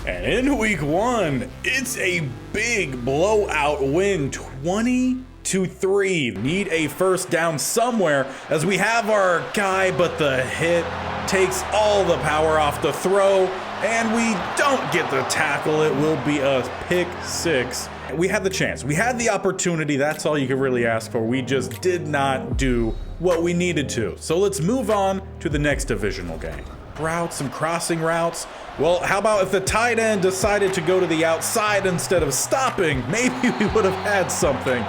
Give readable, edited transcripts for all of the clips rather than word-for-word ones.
And in week one, it's a big blowout win, 20-3. Need a first down somewhere as we have our guy, but the hit takes all the power off the throw, and we don't get the tackle. It will be a pick six. We had the chance. We had the opportunity. That's all you could really ask for. We just did not do what we needed to. So let's move on to the next divisional game. Routes, some crossing routes. Well, how about if the tight end decided to go to the outside instead of stopping? Maybe we would have had something.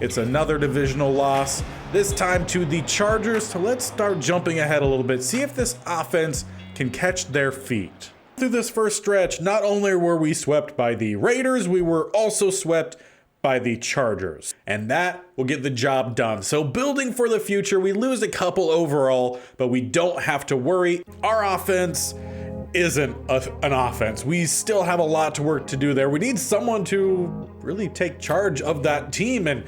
It's another divisional loss, this time to the Chargers. So let's start jumping ahead a little bit, see if this offense can catch their feet. Through this first stretch, not only were we swept by the Raiders, we were also swept by the Chargers, and that will get the job done. So building for the future, we lose a couple overall, but we don't have to worry. Our offense isn't an offense. We still have a lot to work to do there. We need someone to really take charge of that team and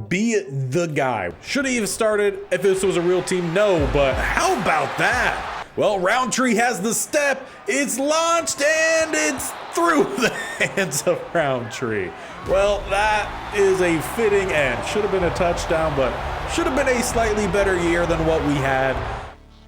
be the guy. Should he have started if this was a real team? No, but how about that? Well, Roundtree has the step, it's launched, and it's through the hands of Roundtree. Well, that is a fitting end. Should have been a touchdown, but should have been a slightly better year than what we had.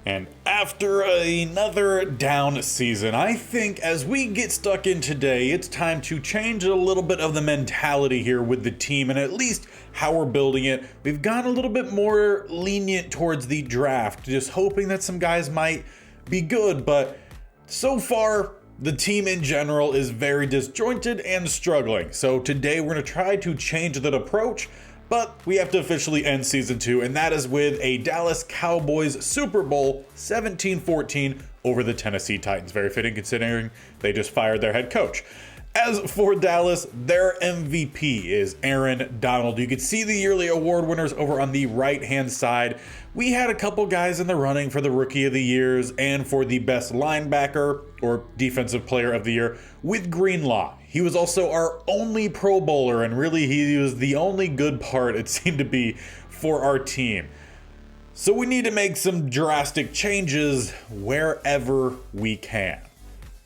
And after another down season, I think as we get stuck in today, it's time to change a little bit of the mentality here with the team and at least how we're building it. We've gone a little bit more lenient towards the draft, just hoping that some guys might be good, but so far, the team in general is very disjointed and struggling. So today we're going to try to change that approach, but we have to officially end season 2, and that is with a Dallas Cowboys Super Bowl 17-14 over the Tennessee Titans. Very fitting considering they just fired their head coach. As for Dallas, their MVP is Aaron Donald. You can see the yearly award winners over on the right-hand side. We had a couple guys in the running for the Rookie of the Years and for the best linebacker or defensive player of the year with Greenlaw. He was also our only Pro Bowler, and really he was the only good part, it seemed to be, for our team. So we need to make some drastic changes wherever we can.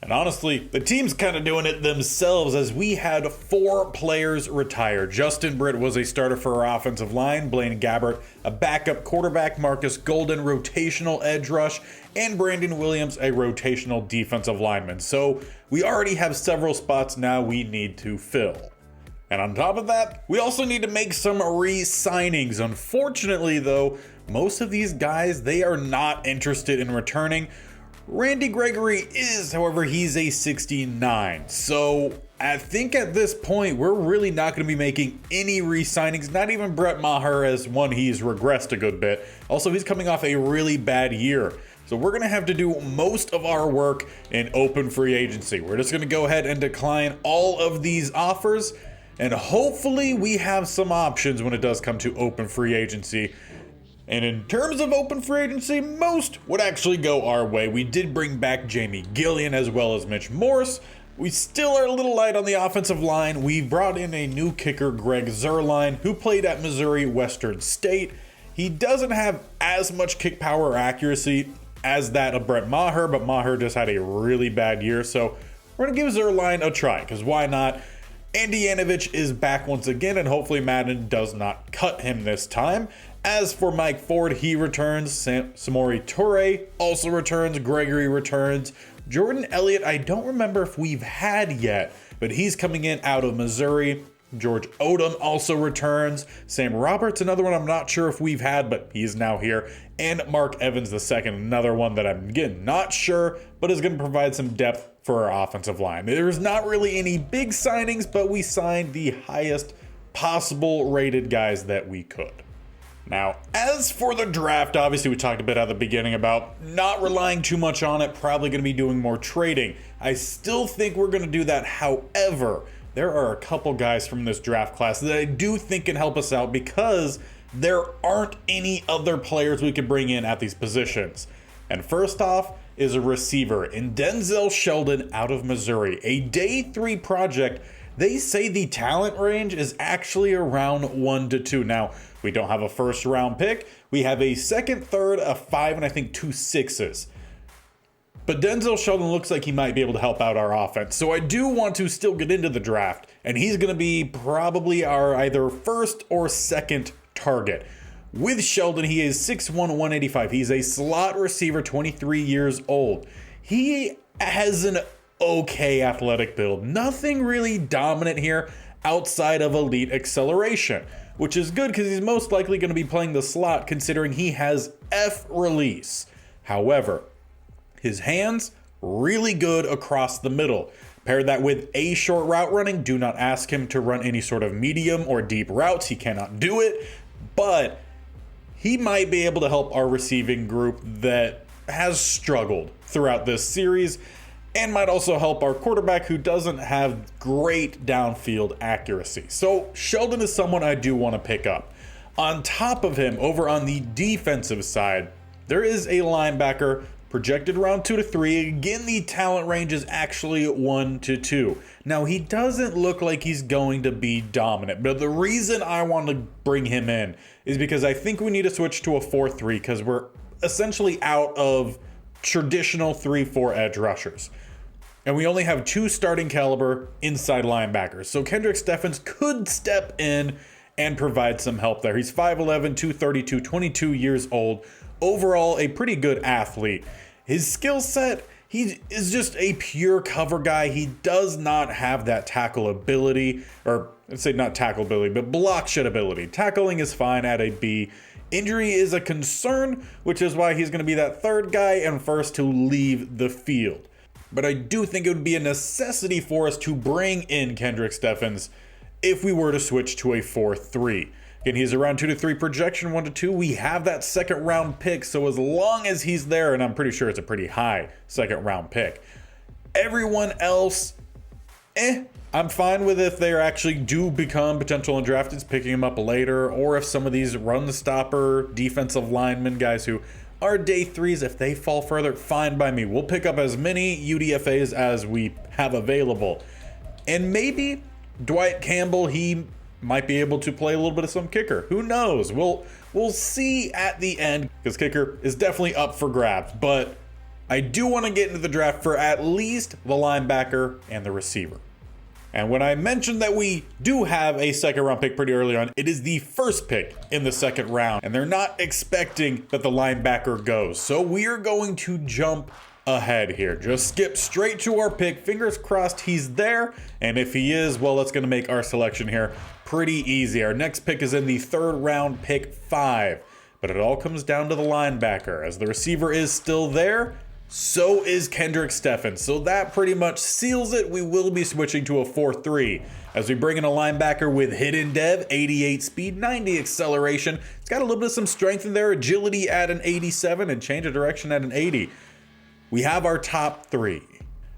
And honestly, the team's kind of doing it themselves as we had 4 players retire. Justin Britt was a starter for our offensive line, Blaine Gabbert, a backup quarterback, Marcus Golden, rotational edge rush, and Brandon Williams, a rotational defensive lineman. So we already have several spots now we need to fill. And on top of that, we also need to make some re-signings. Unfortunately though, most of these guys, they are not interested in returning. Randy Gregory is, however, he's a 69. So I think at this point, we're really not going to be making any re-signings, not even Brett Maher as one he's regressed a good bit. Also, he's coming off a really bad year. So we're going to have to do most of our work in open free agency. We're just going to go ahead and decline all of these offers, and hopefully we have some options when it does come to open free agency. And in terms of open free agency, most would actually go our way. We did bring back Jamie Gillian as well as Mitch Morse. We still are a little light on the offensive line. We brought in a new kicker, Greg Zuerlein, who played at Missouri Western State. He doesn't have as much kick power or accuracy as that of Brett Maher, but Maher just had a really bad year. So we're going to give Zuerlein a try, because why not? Andy Yanovich is back once again, and hopefully Madden does not cut him this time. As for Mike Ford, he returns. Samori Toure also returns. Gregory returns. Jordan Elliott, I don't remember if we've had yet, but he's coming in out of Missouri. George Odom also returns. Sam Roberts, another one I'm not sure if we've had, but he's now here. And Mark Evans II, another one that I'm, again, not sure, but is going to provide some depth for our offensive line. There's not really any big signings, but we signed the highest possible rated guys that we could. Now, as for the draft, obviously we talked a bit at the beginning about not relying too much on it, probably going to be doing more trading. I still think we're going to do that. However, there are a couple guys from this draft class that I do think can help us out because there aren't any other players we could bring in at these positions. And first off is a receiver in Denzel Sheldon out of Missouri, a day 3 project. They say the talent range is actually around 1 to 2. Now, we don't have a first round pick. We have a second, third, a 5, and I think 2 6s. But Denzel Sheldon looks like he might be able to help out our offense. So I do want to still get into the draft. And he's going to be probably our either first or second target. With Sheldon, he is 6'1", 185. He's a slot receiver, 23 years old. He has an okay athletic build. Nothing really dominant here outside of elite acceleration, which is good because he's most likely going to be playing the slot considering he has F release. However, his hands, really good across the middle. Pair that with a short route running. Do not ask him to run any sort of medium or deep routes. He cannot do it, but he might be able to help our receiving group that has struggled throughout this series, and might also help our quarterback who doesn't have great downfield accuracy. So Sheldon is someone I do want to pick up. On top of him, over on the defensive side, there is a linebacker projected around 2 to 3. Again, the talent range is actually 1 to 2. Now, he doesn't look like he's going to be dominant, but the reason I want to bring him in is because I think we need to switch to a 4-3 because we're essentially out of traditional 3-4 edge rushers. And we only have 2 starting caliber inside linebackers. So Kendrick Steffens could step in and provide some help there. He's 5'11", 232, 22 years old. Overall, a pretty good athlete. His skill set, he is just a pure cover guy. He does not have that tackle ability, or let's say not tackle ability, but block shit ability. Tackling is fine at a B. Injury is a concern, which is why he's going to be that third guy and first to leave the field. But I do think it would be a necessity for us to bring in Kendrick Steffens if we were to switch to a 4-3. Again, he's around 2 to 3 projection, 1 to 2. We have that second round pick, so as long as he's there, and I'm pretty sure it's a pretty high second round pick. Everyone else, I'm fine with if they actually do become potential undrafteds, picking them up later, or if some of these run stopper defensive linemen, guys who are day 3s, if they fall further, fine by me. We'll pick up as many UDFAs as we have available. And maybe Dwight Campbell, he might be able to play a little bit of some kicker. Who knows? We'll see at the end, because kicker is definitely up for grabs. But I do want to get into the draft for at least the linebacker and the receiver. And when I mentioned that we do have a second round pick pretty early on, it is the first pick in the second round. And they're not expecting that the linebacker goes. So we are going to jump ahead here. Just skip straight to our pick. Fingers crossed he's there. And if he is, well, that's going to make our selection here pretty easy. Our next pick is in the third round, pick 5. But it all comes down to the linebacker. As the receiver is still there, so is Kendrick Steffens. So that pretty much seals it. We will be switching to a 4-3 as we bring in a linebacker with hidden dev, 88 speed, 90 acceleration. It's got a little bit of some strength in there, agility at an 87, and change of direction at an 80. We have our top 3.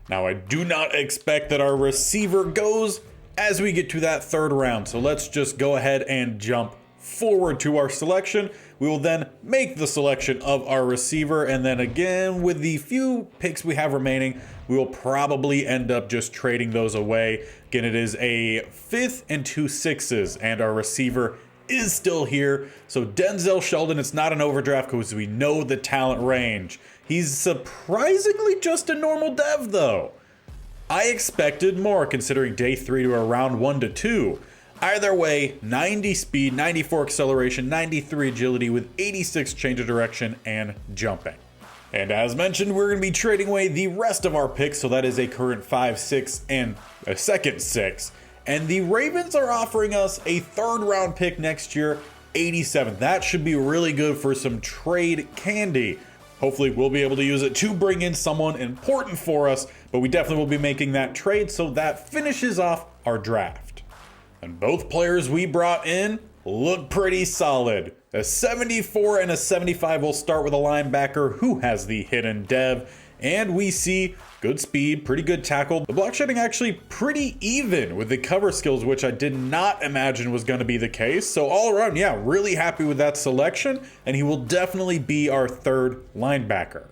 Now, I do not expect that our receiver goes as we get to that third round. So let's just go ahead and jump forward to our selection. We will then make the selection of our receiver. And then again, with the few picks we have remaining, we will probably end up just trading those away. Again, it is a 5th and 2 6s, and our receiver is still here. So Denzel Sheldon, it's not an overdraft because we know the talent range. He's surprisingly just a normal dev though. I expected more considering day 3 to around 1 to 2. Either way, 90 speed, 94 acceleration, 93 agility with 86 change of direction and jumping. And as mentioned, we're going to be trading away the rest of our picks. So that is a current 5, 6, and a second 6. And the Ravens are offering us a third round pick next year, 87. That should be really good for some trade candy. Hopefully we'll be able to use it to bring in someone important for us, but we definitely will be making that trade. So that finishes off our draft. And both players we brought in look pretty solid. A 74 and a 75. We'll start with a linebacker who has the hidden dev. And we see good speed, pretty good tackle. The block shedding actually pretty even with the cover skills, which I did not imagine was going to be the case. So all around, yeah, really happy with that selection. And he will definitely be our third linebacker.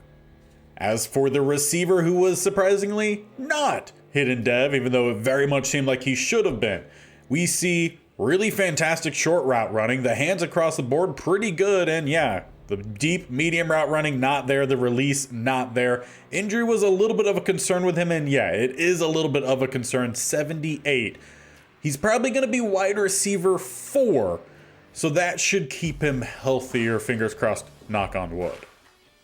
As for the receiver, who was surprisingly not hidden dev, even though it very much seemed like he should have been, we see really fantastic short route running. The hands across the board, pretty good. And yeah, The deep, medium route running, not there. The release, not there. Injury was a little bit of a concern with him, and yeah, it is a little bit of a concern. 78. He's probably going to be wide receiver 4, so that should keep him healthier. Fingers crossed, knock on wood.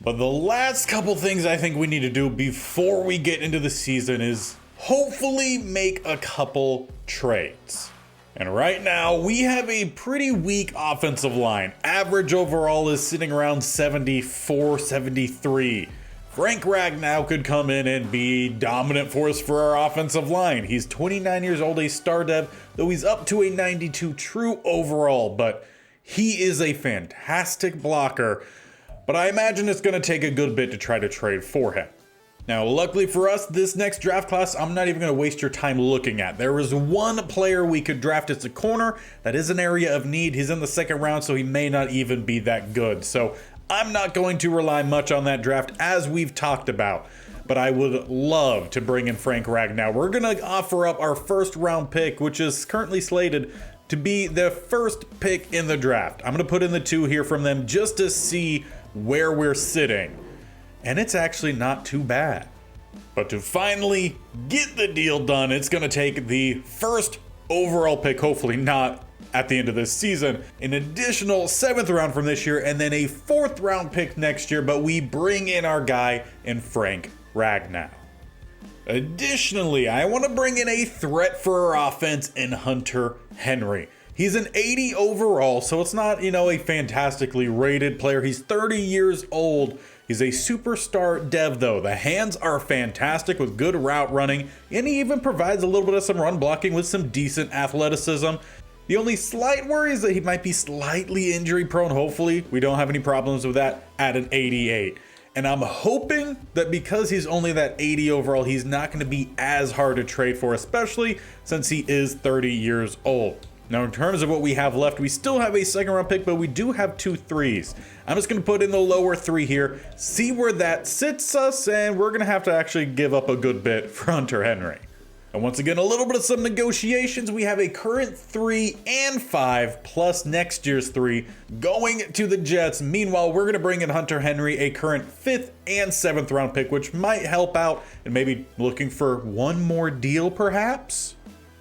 But the last couple things I think we need to do before we get into the season is hopefully make a couple trades. And right now, we have a pretty weak offensive line. Average overall is sitting around 74, 73. Frank Ragnow could come in and be dominant force for our offensive line. He's 29 years old, a star dev, though he's up to a 92 true overall, but he is a fantastic blocker. But I imagine it's going to take a good bit to try to trade for him. Now, luckily for us, this next draft class, I'm not even going to waste your time looking at. There is one player we could draft as a corner. That is an area of need. He's in the second round, so he may not even be that good. So I'm not going to rely much on that draft, as we've talked about. But I would love to bring in Frank Ragnow. We're going to offer up our first round pick, which is currently slated to be the first pick in the draft. I'm going to put in the 2 here from them just to see where we're sitting. And it's actually not too bad. But to finally get the deal done, it's going to take the first overall pick, hopefully not at the end of this season, an additional 7th round from this year, and then a 4th round pick next year, but we bring in our guy in Frank Ragnow. Additionally, I want to bring in a threat for our offense in Hunter Henry. He's an 80 overall, so it's not, a fantastically rated player. He's 30 years old. He's a superstar dev, though. The hands are fantastic with good route running, and he even provides a little bit of some run blocking with some decent athleticism. The only slight worry is that he might be slightly injury prone. Hopefully, we don't have any problems with that at an 88. And I'm hoping that because he's only that 80 overall, he's not going to be as hard to trade for, especially since he is 30 years old. Now, in terms of what we have left, we still have a 2nd round pick, but we do have 2 3s. I'm just going to put in the lower 3 here, see where that sits us, and we're going to have to actually give up a good bit for Hunter Henry. And once again, a little bit of some negotiations. We have a current 3 and 5 plus next year's 3 going to the Jets. Meanwhile, we're going to bring in Hunter Henry, a current 5th and 7th round pick, which might help out and maybe looking for one more deal perhaps.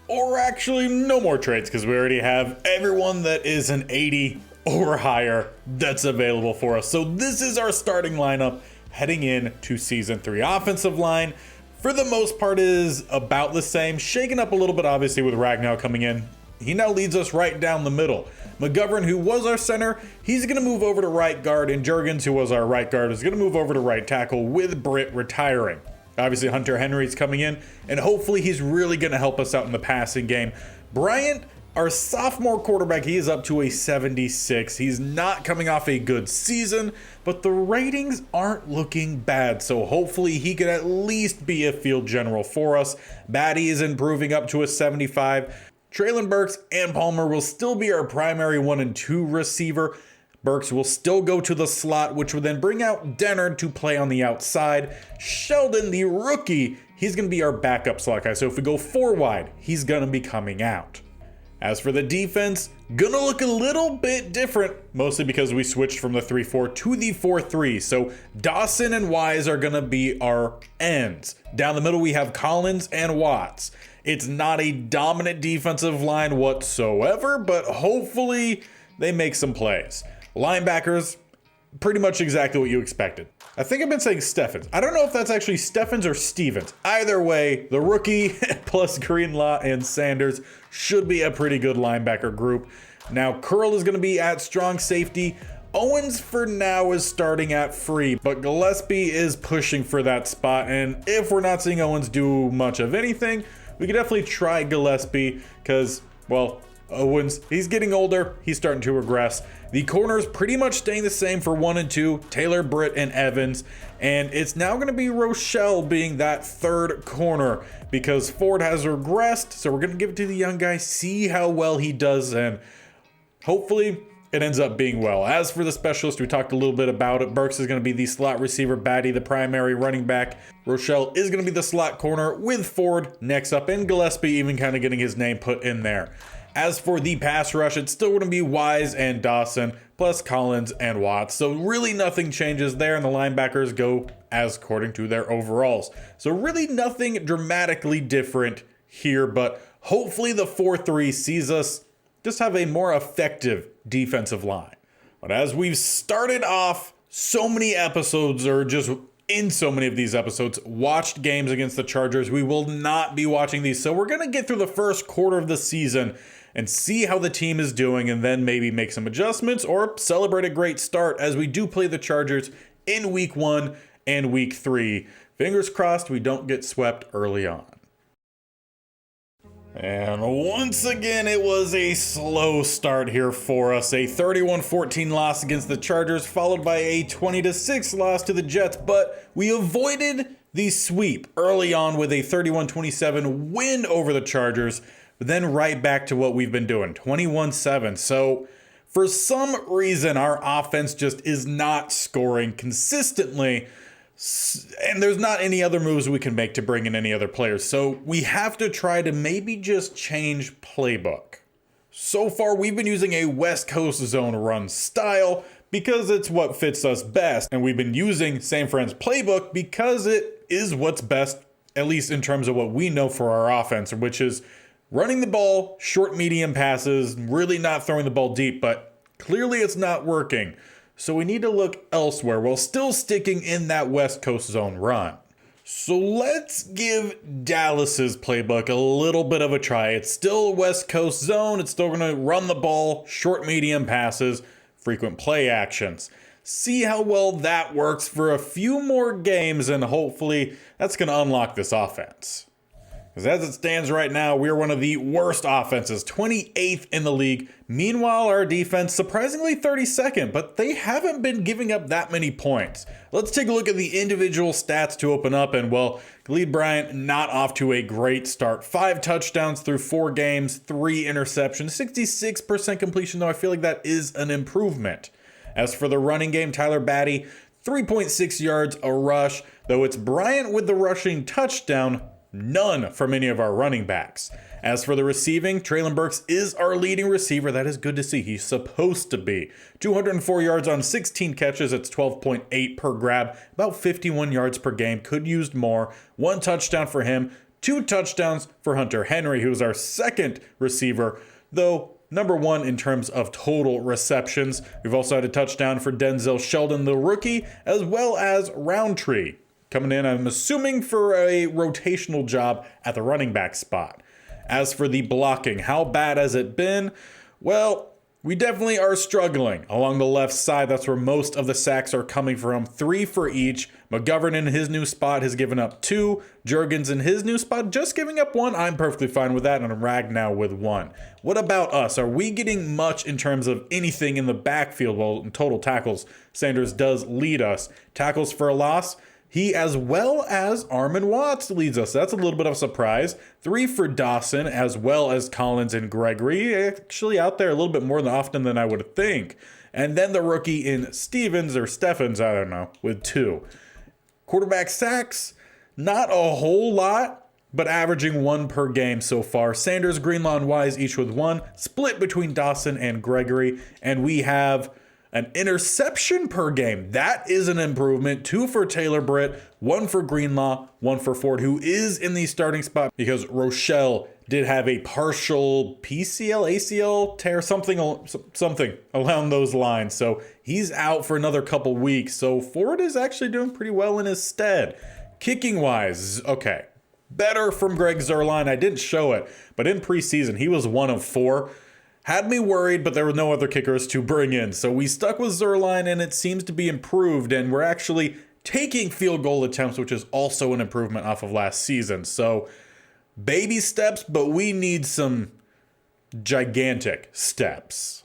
Or actually no more trades, because we already have everyone that is an 80 or higher that's available for us. So this is our starting lineup heading in to season 3. Offensive line, for the most part, is about the same. Shaken up a little bit, obviously, with Ragnow coming in. He now leads us right down the middle. McGovern, who was our center, he's going to move over to right guard, and Jurgens, who was our right guard, is going to move over to right tackle with Britt retiring. Obviously, Hunter Henry's coming in, and hopefully he's really going to help us out in the passing game. Bryant, our sophomore quarterback, he is up to a 76. He's not coming off a good season, but the ratings aren't looking bad, so hopefully he can at least be a field general for us. Batty is improving up to a 75. Traylon Burks and Palmer will still be our primary 1 and 2 receiver. Burks will still go to the slot, which will then bring out Dennard to play on the outside. Sheldon, the rookie, he's going to be our backup slot guy. So if we go 4 wide, he's going to be coming out. As for the defense, going to look a little bit different, mostly because we switched from the 3-4 to the 4-3. So Dawson and Wise are going to be our ends. Down the middle, we have Collins and Watts. It's not a dominant defensive line whatsoever, but hopefully they make some plays. Linebackers, pretty much exactly what you expected. I think I've been saying Steffens. I don't know if that's actually Steffens or Stevens. Either way, the rookie plus Greenlaw and Sanders should be a pretty good linebacker group. Now, Curl is going to be at strong safety. Owens for now is starting at free, but Gillespie is pushing for that spot. And if we're not seeing Owens do much of anything, we could definitely try Gillespie because, well, Owens, he's getting older. He's starting to regress. The corners pretty much staying the same for 1 and 2, Taylor, Britt, and Evans. And it's now going to be Rochelle being that 3rd corner because Ford has regressed. So we're going to give it to the young guy, see how well he does, and hopefully it ends up being well. As for the specialist, we talked a little bit about it. Burks is going to be the slot receiver, Batty the primary running back. Rochelle is going to be the slot corner with Ford next up, and Gillespie even kind of getting his name put in there. As for the pass rush, it's still going to be Wise and Dawson, plus Collins and Watts. So really nothing changes there, and the linebackers go as according to their overalls. So really nothing dramatically different here, but hopefully the 4-3 sees us just have a more effective defensive line. But as we've started off so many episodes, or just in so many of these episodes, watched games against the Chargers, we will not be watching these. So we're going to get through the first quarter of the season and see how the team is doing, and then maybe make some adjustments or celebrate a great start as we do play the Chargers in week 1 and week 3. Fingers crossed we don't get swept early on. And once again, it was a slow start here for us. A 31-14 loss against the Chargers, followed by a 20-6 loss to the Jets, but we avoided the sweep early on with a 31-27 win over the Chargers, but then right back to what we've been doing, 21-7. So for some reason, our offense just is not scoring consistently, and there's not any other moves we can make to bring in any other players. So we have to try to maybe just change playbook. So far, we've been using a West Coast zone run style because it's what fits us best. And we've been using San Fran's playbook because it is what's best, at least in terms of what we know for our offense, which is running the ball, short, medium passes, really not throwing the ball deep, but clearly it's not working. So we need to look elsewhere while still sticking in that West Coast zone run. So let's give Dallas's playbook a little bit of a try. It's still West Coast zone. It's still going to run the ball, short, medium passes, frequent play actions. See how well that works for a few more games, and hopefully that's going to unlock this offense. Because as it stands right now, we are one of the worst offenses, 28th in the league. Meanwhile, our defense, surprisingly 32nd, but they haven't been giving up that many points. Let's take a look at the individual stats to open up, and well, Khalid Bryant not off to a great start. 5 touchdowns through 4 games, 3 interceptions, 66% completion, though I feel like that is an improvement. As for the running game, Tyler Batty, 3.6 yards a rush, though it's Bryant with the rushing touchdown, none from any of our running backs. As for the receiving, Treylon Burks is our leading receiver. That is good to see. He's supposed to be. 204 yards on 16 catches. It's 12.8 per grab. About 51 yards per game. Could use more. 1 touchdown for him. 2 touchdowns for Hunter Henry, who's our second receiver, though number 1 in terms of total receptions. We've also had a touchdown for Denzel Sheldon, the rookie, as well as Roundtree coming in, I'm assuming, for a rotational job at the running back spot. As for the blocking, how bad has it been? Well, we definitely are struggling. Along the left side, that's where most of the sacks are coming from. 3 for each. McGovern in his new spot has given up 2. Juergens in his new spot just giving up 1. I'm perfectly fine with that, and Ragnow with 1. What about us? Are we getting much in terms of anything in the backfield? Well, in total tackles, Sanders does lead us. Tackles for a loss, he, as well as Armon Watts, leads us. That's a little bit of a surprise. 3 for Dawson, as well as Collins and Gregory. Actually out there a little bit more often than I would think. And then the rookie in Stevens, or Steffens, I don't know, with 2. Quarterback sacks, not a whole lot, but averaging 1 per game so far. Sanders, Greenlaw, and Wise each with 1. Split between Dawson and Gregory. And we have an interception per game. That is an improvement. 2 for Taylor Britt, 1 for Greenlaw, 1 for Ford, who is in the starting spot because Rochelle did have a partial PCL, ACL tear, something along those lines. So he's out for another couple weeks. So Ford is actually doing pretty well in his stead. Kicking wise, okay, better from Greg Zuerlein. I didn't show it, but in preseason, he was 1 of 4. Had me worried, but there were no other kickers to bring in. So we stuck with Zuerlein, and it seems to be improved, and we're actually taking field goal attempts, which is also an improvement off of last season. So baby steps, but we need some gigantic steps.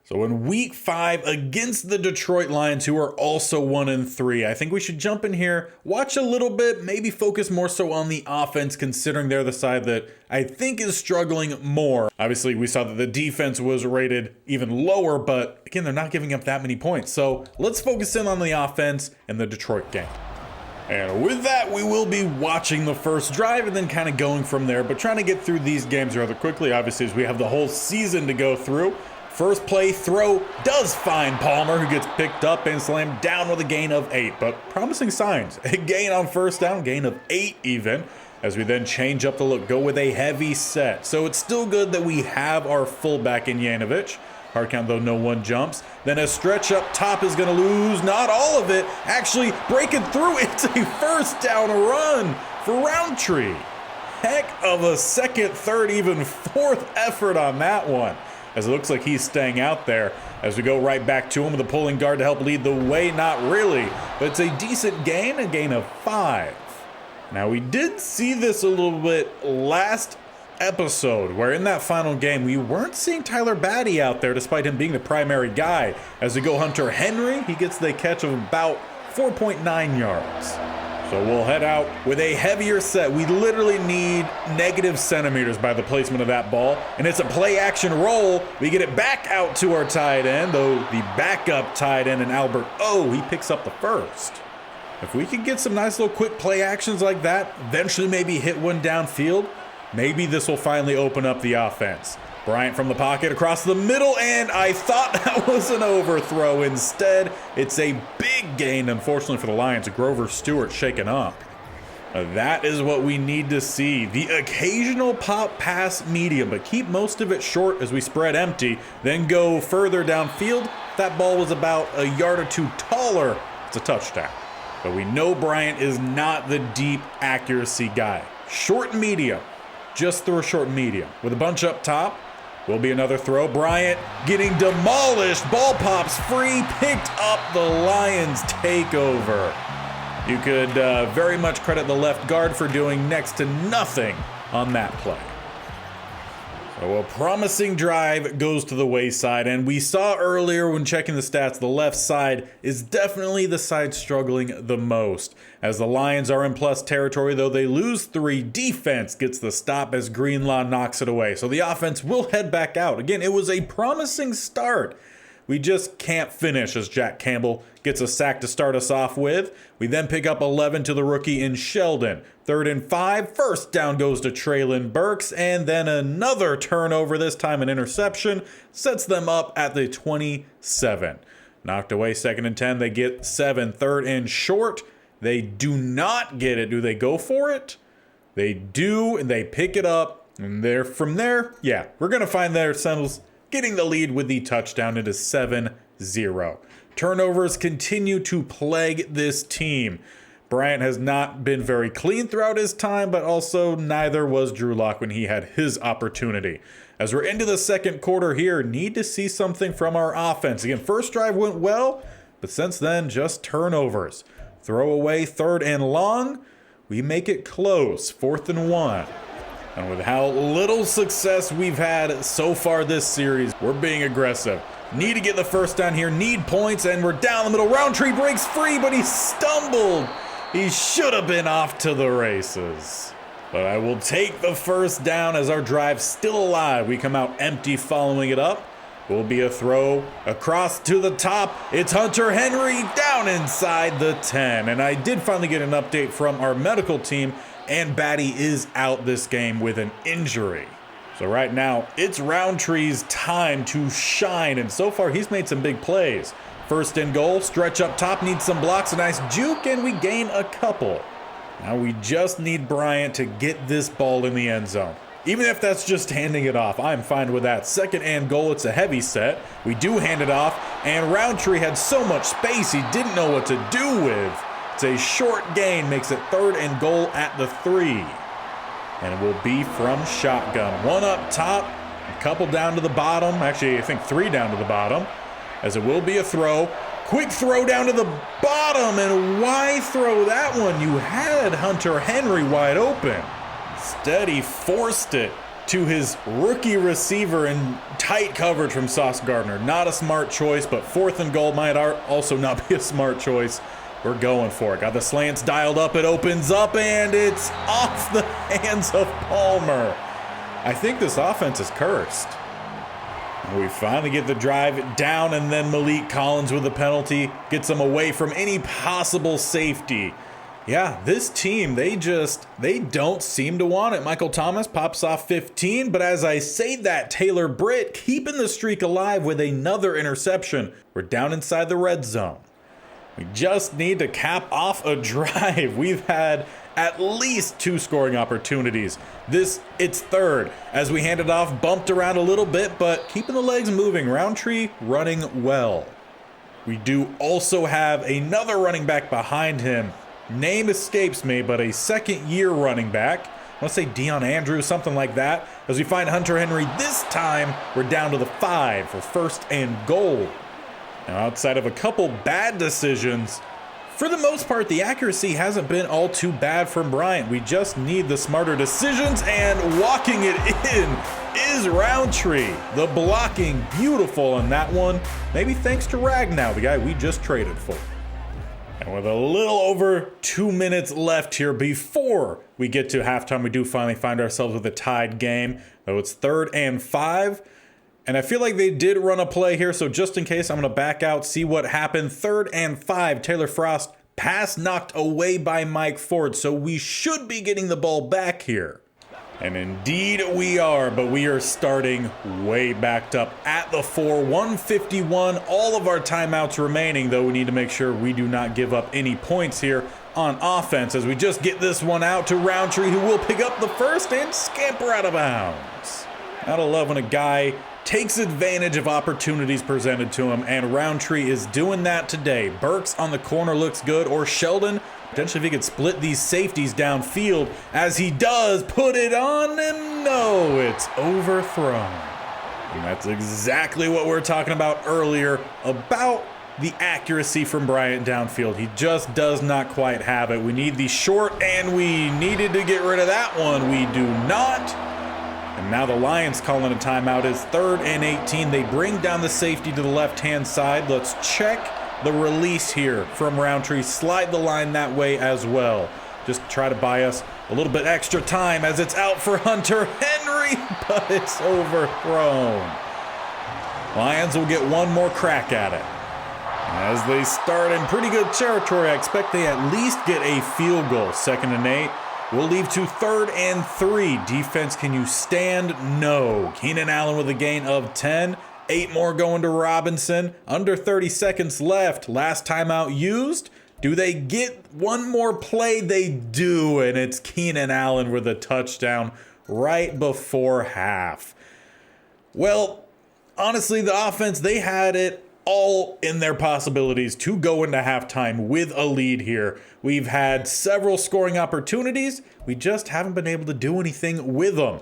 So in week 5 against the Detroit Lions, who are also 1-3, I think we should jump in here, watch a little bit, maybe focus more so on the offense, considering they're the side that I think is struggling more. Obviously, we saw that the defense was rated even lower, but again, they're not giving up that many points. So let's focus in on the offense in the Detroit game. And with that, we will be watching the first drive and then kind of going from there, but trying to get through these games rather quickly, obviously, as we have the whole season to go through. First play throw does find Palmer, who gets picked up and slammed down with a gain of 8, but promising signs. A gain on first down, gain of 8 even, as we then change up the look, go with a heavy set. So it's still good that we have our fullback in Yanovich. Hard count though, no one jumps. Then a stretch up top is going to lose not all of it. Actually breaking through. It's a first down run for Roundtree. Heck of a second, third, even fourth effort on that one. As it looks like he's staying out there as we go right back to him with a pulling guard to help lead the way. Not really, but it's a decent gain, a gain of 5. Now we did see this a little bit last episode, where in that final game we weren't seeing Tyler Batty out there despite him being the primary guy. As we go Hunter Henry, he gets the catch of about 4.9 yards. So we'll head out with a heavier set. We literally need negative centimeters by the placement of that ball, and it's a play action roll. We get it back out to our tight end, though the backup tight end and Albert he picks up the first. If we could get some nice little quick play actions like that, eventually maybe hit one downfield, maybe this will finally open up the offense. Bryant from the pocket across the middle, and I thought that was an overthrow. Instead, it's a big gain, unfortunately for the Lions. Grover Stewart shaken up. That is what we need to see. The occasional pop pass medium, but keep most of it short as we spread empty, then go further downfield. That ball was about a yard or two taller. It's a touchdown. But we know Bryant is not the deep accuracy guy. Short and medium. Just through a short and medium. With a bunch up top, will be another throw. Bryant getting demolished. Ball pops free. Picked up the Lions takeover. You could very much credit the left guard for doing next to nothing on that play. So a promising drive goes to the wayside, and we saw earlier when checking the stats, the left side is definitely the side struggling the most. As the Lions are in plus territory, though they lose 3, defense gets the stop as Greenlaw knocks it away. So the offense will head back out. Again, it was a promising start. We just can't finish as Jack Campbell gets a sack to start us off with. We then pick up 11 to the rookie in Sheldon. 3rd and 5, first down goes to Traylon Burks, and then another turnover, this time an interception, sets them up at the 27. Knocked away, 2nd and 10, they get 7, 3rd and short. They do not get it. Do they go for it? They do, and they pick it up, and from there, yeah, we're going to find themselves getting the lead with the touchdown. It is 7-0. Turnovers continue to plague this team. Bryant has not been very clean throughout his time, but also neither was Drew Lock when he had his opportunity. As we're into the second quarter here, need to see something from our offense. Again, first drive went well, but since then, just turnovers. Throw away 3rd and long. We make it close, 4th and 1. And with how little success we've had so far this series, we're being aggressive. Need to get the first down here, need points, and we're down the middle. Roundtree breaks free, but he stumbled. He should have been off to the races. But I will take the first down as our drive's still alive. We come out empty following it up. Will be a throw across to the top. It's Hunter Henry down inside the 10. And I did finally get an update from our medical team, and Batty is out this game with an injury. So right now, it's Roundtree's time to shine, and so far he's made some big plays. 1st and goal, stretch up top, needs some blocks, a nice juke, and we gain a couple. Now we just need Bryant to get this ball in the end zone. Even if that's just handing it off, I'm fine with that. 2nd and goal, it's a heavy set. We do hand it off, and Roundtree had so much space he didn't know what to do with. It's a short gain, makes it 3rd and goal at the 3. And it will be from shotgun. 1 up top, a couple down to the bottom. Actually, I think 3 down to the bottom. As it will be a throw. Quick throw down to the bottom, and why throw that one? You had Hunter Henry wide open. Instead, he forced it to his rookie receiver in tight coverage from Sauce Gardner. Not a smart choice, but 4th and goal might also not be a smart choice. We're going for it. Got the slants dialed up. It opens up, and it's off the hands of Palmer. I think this offense is cursed. We finally get the drive down, and then Malik Collins with the penalty gets them away from any possible safety. Yeah, this team, they don't seem to want it. Michael Thomas pops off 15, but as I say that, Taylor Britt keeping the streak alive with another interception. We're down inside the red zone. We just need to cap off a drive. We've had at least 2 scoring opportunities. It's third. As we hand it off, bumped around a little bit, but keeping the legs moving. Roundtree running well. We do also have another running back behind him. Name escapes me, but a second-year running back. I want to say Deion Andrews, something like that. As we find Hunter Henry this time, we're down to the 5 for first and goal. Now, outside of a couple bad decisions, for the most part, the accuracy hasn't been all too bad from Bryant. We just need the smarter decisions, and walking it in is Roundtree. The blocking, beautiful on that one. Maybe thanks to Ragnow, the guy we just traded for. And with a little over 2 minutes left here before we get to halftime, we do finally find ourselves with a tied game, though it's 3rd and 5. And I feel like they did run a play here, so just in case, I'm going to back out, see what happened. 3rd and 5, Taylor Frost, pass knocked away by Mike Ford, so we should be getting the ball back here. And indeed we are, but we are starting way backed up at the 4, 151, all of our timeouts remaining, though we need to make sure we do not give up any points here on offense as we just get this one out to Roundtree, who will pick up the first and scamper out of bounds. Gotta love when a guy takes advantage of opportunities presented to him, and Roundtree is doing that today. Burks on the corner looks good, or Sheldon, potentially if he could split these safeties downfield, as he does, put it on him. No, it's overthrown. And that's exactly what we were talking about earlier, about the accuracy from Bryant downfield. He just does not quite have it. We need the short, and we needed to get rid of that one. We do not. And now the Lions calling a timeout. Is 3rd and 18. They bring down the safety to the left-hand side. Let's check the release here from Roundtree. Slide the line that way as well. Just try to buy us a little bit extra time as it's out for Hunter Henry, but it's overthrown. Lions will get one more crack at it. As they start in pretty good territory, I expect they at least get a field goal. 2nd and 8. We'll leave to 3rd and 3. Defense, can you stand? No. Keenan Allen with a gain of 10. 8 more going to Robinson. Under 30 seconds left. Last timeout used. Do they get one more play? They do, and it's Keenan Allen with a touchdown right before half. Well, honestly, the offense, they had it all in their possibilities to go into halftime with a lead here. We've had several scoring opportunities. We just haven't been able to do anything with them.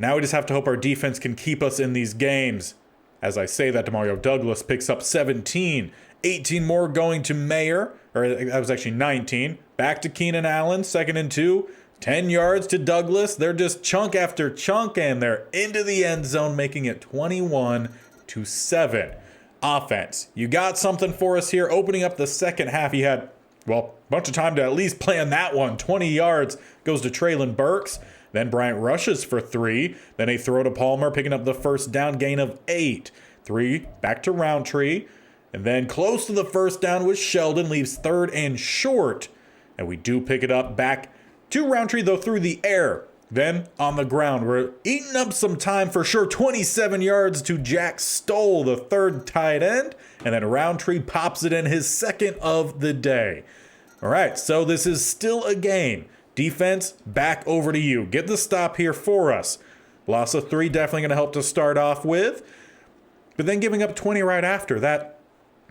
Now we just have to hope our defense can keep us in these games. As I say that, Demario Douglas picks up 17. 18 more going to Mayer, or that was actually 19. Back to Keenan Allen, 2nd and 2. 10 yards to Douglas. They're just chunk after chunk, and they're into the end zone, making it 21-7. Offense, you got something for us here. Opening up the second half, he had, well, a bunch of time to at least plan that one. 20 yards goes to Traylon Burks. Then Bryant rushes for 3. Then a throw to Palmer, picking up the first down, gain of 8. 3, back to Roundtree. And then close to the first down with Sheldon, leaves 3rd and short. And we do pick it up back to Roundtree, though, through the air. Then on the ground, we're eating up some time for sure. 27 yards to Jack Stoll, the 3rd tight end. And then Roundtree pops it in, his 2nd of the day. All right, so this is still a game. Defense, back over to you. Get the stop here for us. Loss of 3, definitely going to help to start off with. But then giving up 20 right after, that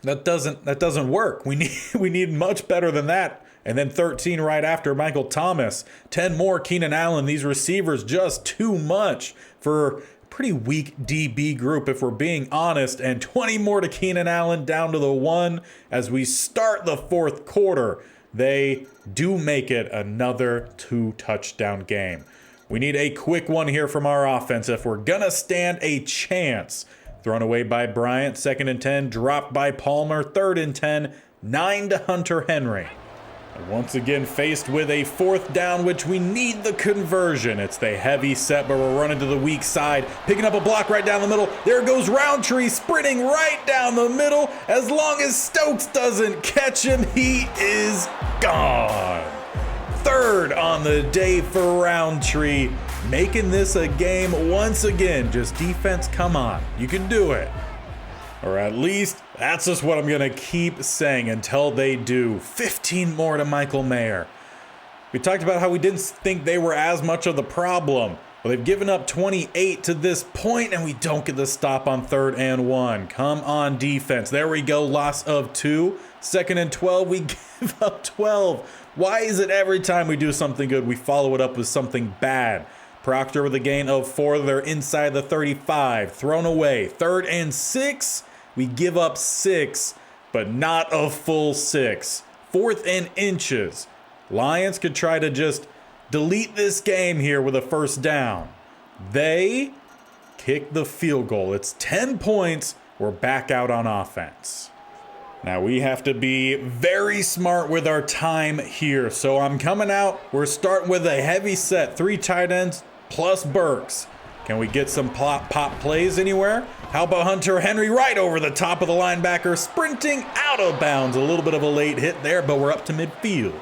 doesn't work. We need much better than that. And then 13 right after Michael Thomas. 10 more Keenan Allen. These receivers just too much for a pretty weak DB group, if we're being honest. And 20 more to Keenan Allen, down to the 1 as we start the 4th quarter. They do make it another 2-touchdown game. We need a quick one here from our offense if we're going to stand a chance. Thrown away by Bryant. 2nd and 10. Dropped by Palmer. 3rd and 10. 9 to Hunter Henry. Once again faced with a 4th down, which we need the conversion. It's the heavy set, but we're running to the weak side. Picking up a block right down the middle. There goes Roundtree, sprinting right down the middle. As long as Stokes doesn't catch him, he is gone. third on the day for Roundtree, making this a game once again. Just defense, come on, you can do it. Or at least that's just what I'm going to keep saying until they do. 15 more to Michael Mayer. We talked about how we didn't think they were as much of the problem. Well, they've given up 28 to this point, and we don't get the stop on 3rd and 1. Come on, defense. There we go. Loss of 2. 2nd and 12. We give up 12. Why is it every time we do something good, we follow it up with something bad? Proctor with a gain of 4. They're inside the 35. Thrown away. 3rd and 6. We give up 6, but not a full 6. 4th and inches. Lions could try to just delete this game here with a first down. They kick the field goal. It's 10 points. We're back out on offense. Now we have to be very smart with our time here. So I'm coming out. We're starting with a heavy set. 3 tight ends plus Burks. Can we get some pop plays anywhere? How about Hunter Henry right over the top of the linebacker, sprinting out of bounds. A little bit of a late hit there, but we're up to midfield.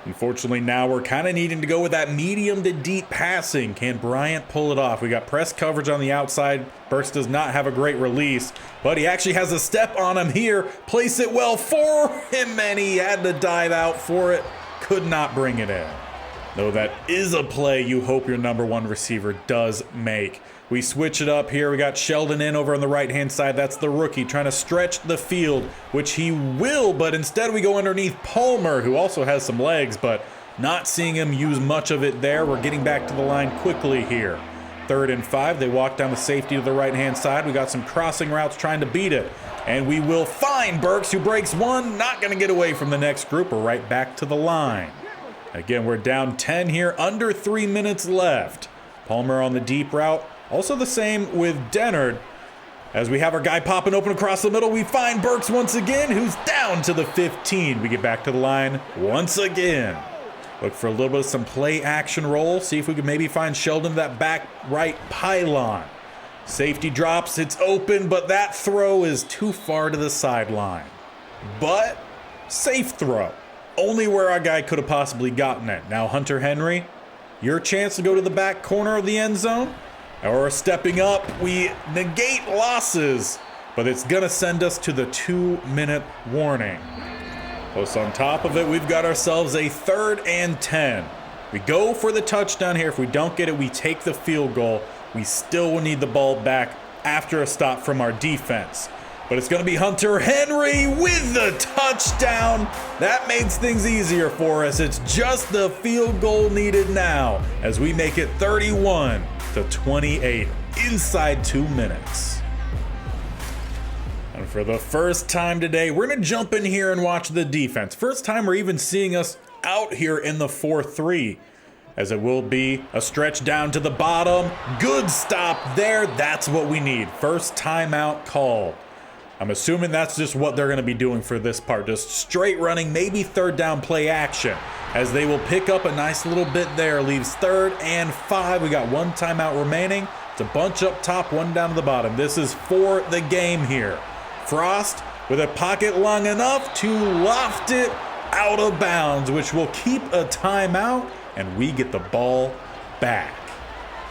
Unfortunately, now we're kind of needing to go with that medium to deep passing. Can Bryant pull it off? We got press coverage on the outside. Burks does not have a great release, but he actually has a step on him here. Place it well for him, and he had to dive out for it. Could not bring it in. Though that is a play you hope your number 1 receiver does make. We switch it up here. We got Sheldon in over on the right-hand side. That's the rookie trying to stretch the field, which he will, but instead we go underneath Palmer, who also has some legs, but not seeing him use much of it there. We're getting back to the line quickly here. 3rd and 5. They walk down the safety to the right-hand side. We got some crossing routes trying to beat it. And we will find Burks, who breaks 1. Not going to get away from the next group. We're right back to the line. Again, we're down 10 here, under 3 minutes left. Palmer on the deep route. Also the same with Dennard. As we have our guy popping open across the middle, we find Burks once again, who's down to the 15. We get back to the line once again. Look for a little bit of some play action roll. See if we can maybe find Sheldon that back right pylon. Safety drops, it's open, but that throw is too far to the sideline. But safe throw. Only where our guy could have possibly gotten it. Now, Hunter Henry, your chance to go to the back corner of the end zone. Or stepping up, we negate losses, but it's going to send us to the 2-minute warning. Plus, on top of it, we've got ourselves a 3rd and 10. We go for the touchdown here. If we don't get it, we take the field goal. We still will need the ball back after a stop from our defense. But it's going to be Hunter Henry with the touchdown. That makes things easier for us. It's just the field goal needed now as we make it 31-28 inside 2 minutes. And for the first time today, we're going to jump in here and watch the defense. First time we're even seeing us out here in the 4-3. As it will be a stretch down to the bottom. Good stop there. That's what we need. First timeout call. I'm assuming that's just what they're going to be doing for this part. Just straight running, maybe 3rd down play action. As they will pick up a nice little bit there. Leaves 3rd and 5. We got 1 timeout remaining. It's a bunch up top, 1 down to the bottom. This is for the game here. Frost with a pocket long enough to loft it out of bounds, which will keep a timeout, and we get the ball back.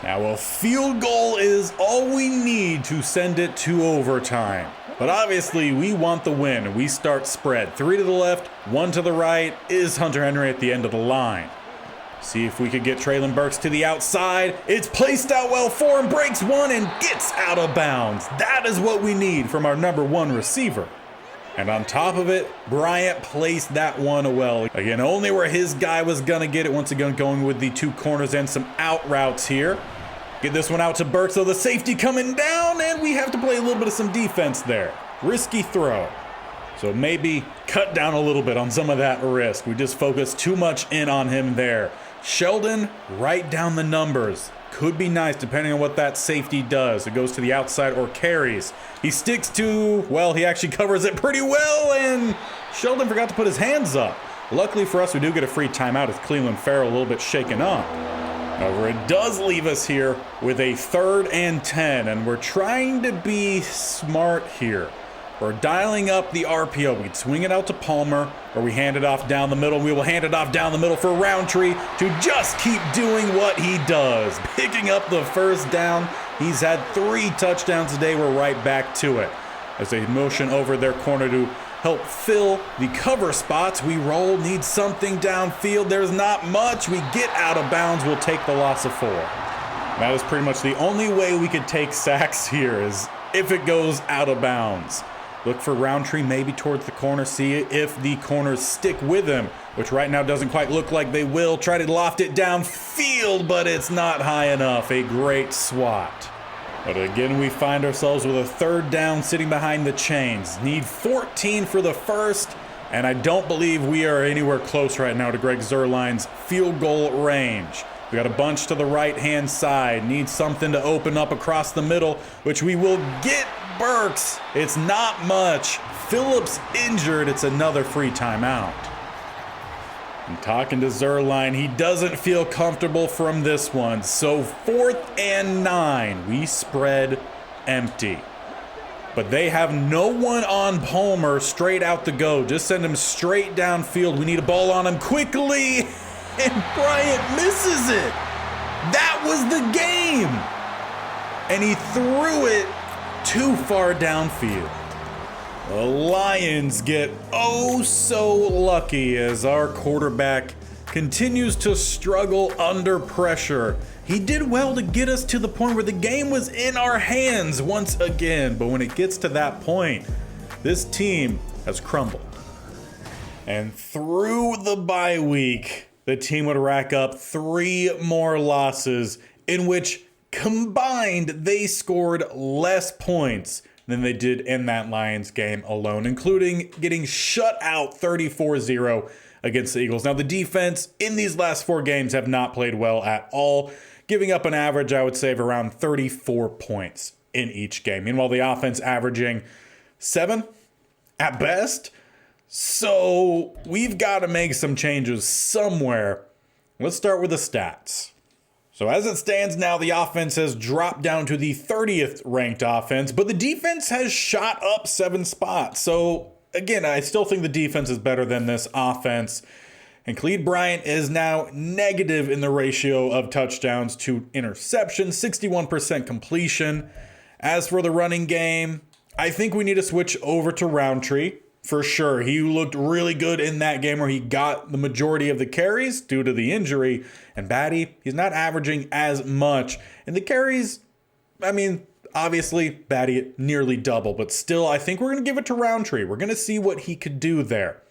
Now, a field goal is all we need to send it to overtime. But obviously, we want the win. We start spread. 3 to the left, 1 to the right is Hunter Henry at the end of the line. See if we could get Traylon Burks to the outside. It's placed out well for him, breaks 1 and gets out of bounds. That is what we need from our number 1 receiver. And on top of it, Bryant placed that one well. Again, only where his guy was going to get it. Once again, going with the 2 corners and some out routes here. Get this one out to Burks, so the safety coming down, and we have to play a little bit of some defense there. Risky throw. So maybe cut down a little bit on some of that risk. We just focused too much in on him there. Sheldon, write down the numbers. Could be nice depending on what that safety does. It goes to the outside or carries. He sticks to, well, he actually covers it pretty well, and Sheldon forgot to put his hands up. Luckily for us, we do get a free timeout as Cleveland Farrell a little bit shaken up. However, it does leave us here with a 3rd and 10, and we're trying to be smart here. We're dialing up the RPO. We can swing it out to Palmer, or we hand it off down the middle. We will hand it off down the middle for Roundtree to just keep doing what he does, picking up the first down. He's had 3 touchdowns today. We're right back to it. As they motion over their corner to help fill the cover spots, we roll, need something downfield. There's not much. We get out of bounds. We'll take the loss of 4. That is pretty much the only way we could take sacks here, is if it goes out of bounds. Look for Roundtree maybe towards the corner, see if the corners stick with him, which right now doesn't quite look like they will. Try to loft it downfield, but it's not high enough. A great swat. But again, we find ourselves with a 3rd down sitting behind the chains. Need 14 for the first, and I don't believe we are anywhere close right now to Greg Zuerlein's field goal range. We got a bunch to the right-hand side. Need something to open up across the middle, which we will get. Burks, it's not much. Phillips injured. It's another free timeout. And talking to Zuerlein, he doesn't feel comfortable from this one. So 4th and 9, we spread empty. But they have no one on Palmer straight out the go. Just send him straight downfield. We need a ball on him quickly. And Bryant misses it. That was the game. And he threw it too far downfield. The Lions get oh so lucky as our quarterback continues to struggle under pressure. He did well to get us to the point where the game was in our hands once again, but when it gets to that point, this team has crumbled. And through the bye week, the team would rack up 3 more losses in which combined they scored less points than they did in that Lions game alone, including getting shut out 34-0 against the Eagles. Now, the defense in these last 4 games have not played well at all, giving up an average, I would say, of around 34 points in each game. Meanwhile, the offense averaging 7 at best. So we've got to make some changes somewhere. Let's start with the stats. So as it stands now, the offense has dropped down to the 30th ranked offense, but the defense has shot up 7 spots. So again, I still think the defense is better than this offense. And Khalid Bryant is now negative in the ratio of touchdowns to interceptions, 61% completion. As for the running game, I think we need to switch over to Roundtree. For sure, he looked really good in that game where he got the majority of the carries due to the injury. And Batty, he's not averaging as much. And the carries, I mean, obviously, Batty nearly double. But still, I think we're going to give it to Roundtree. We're going to see what he could do there.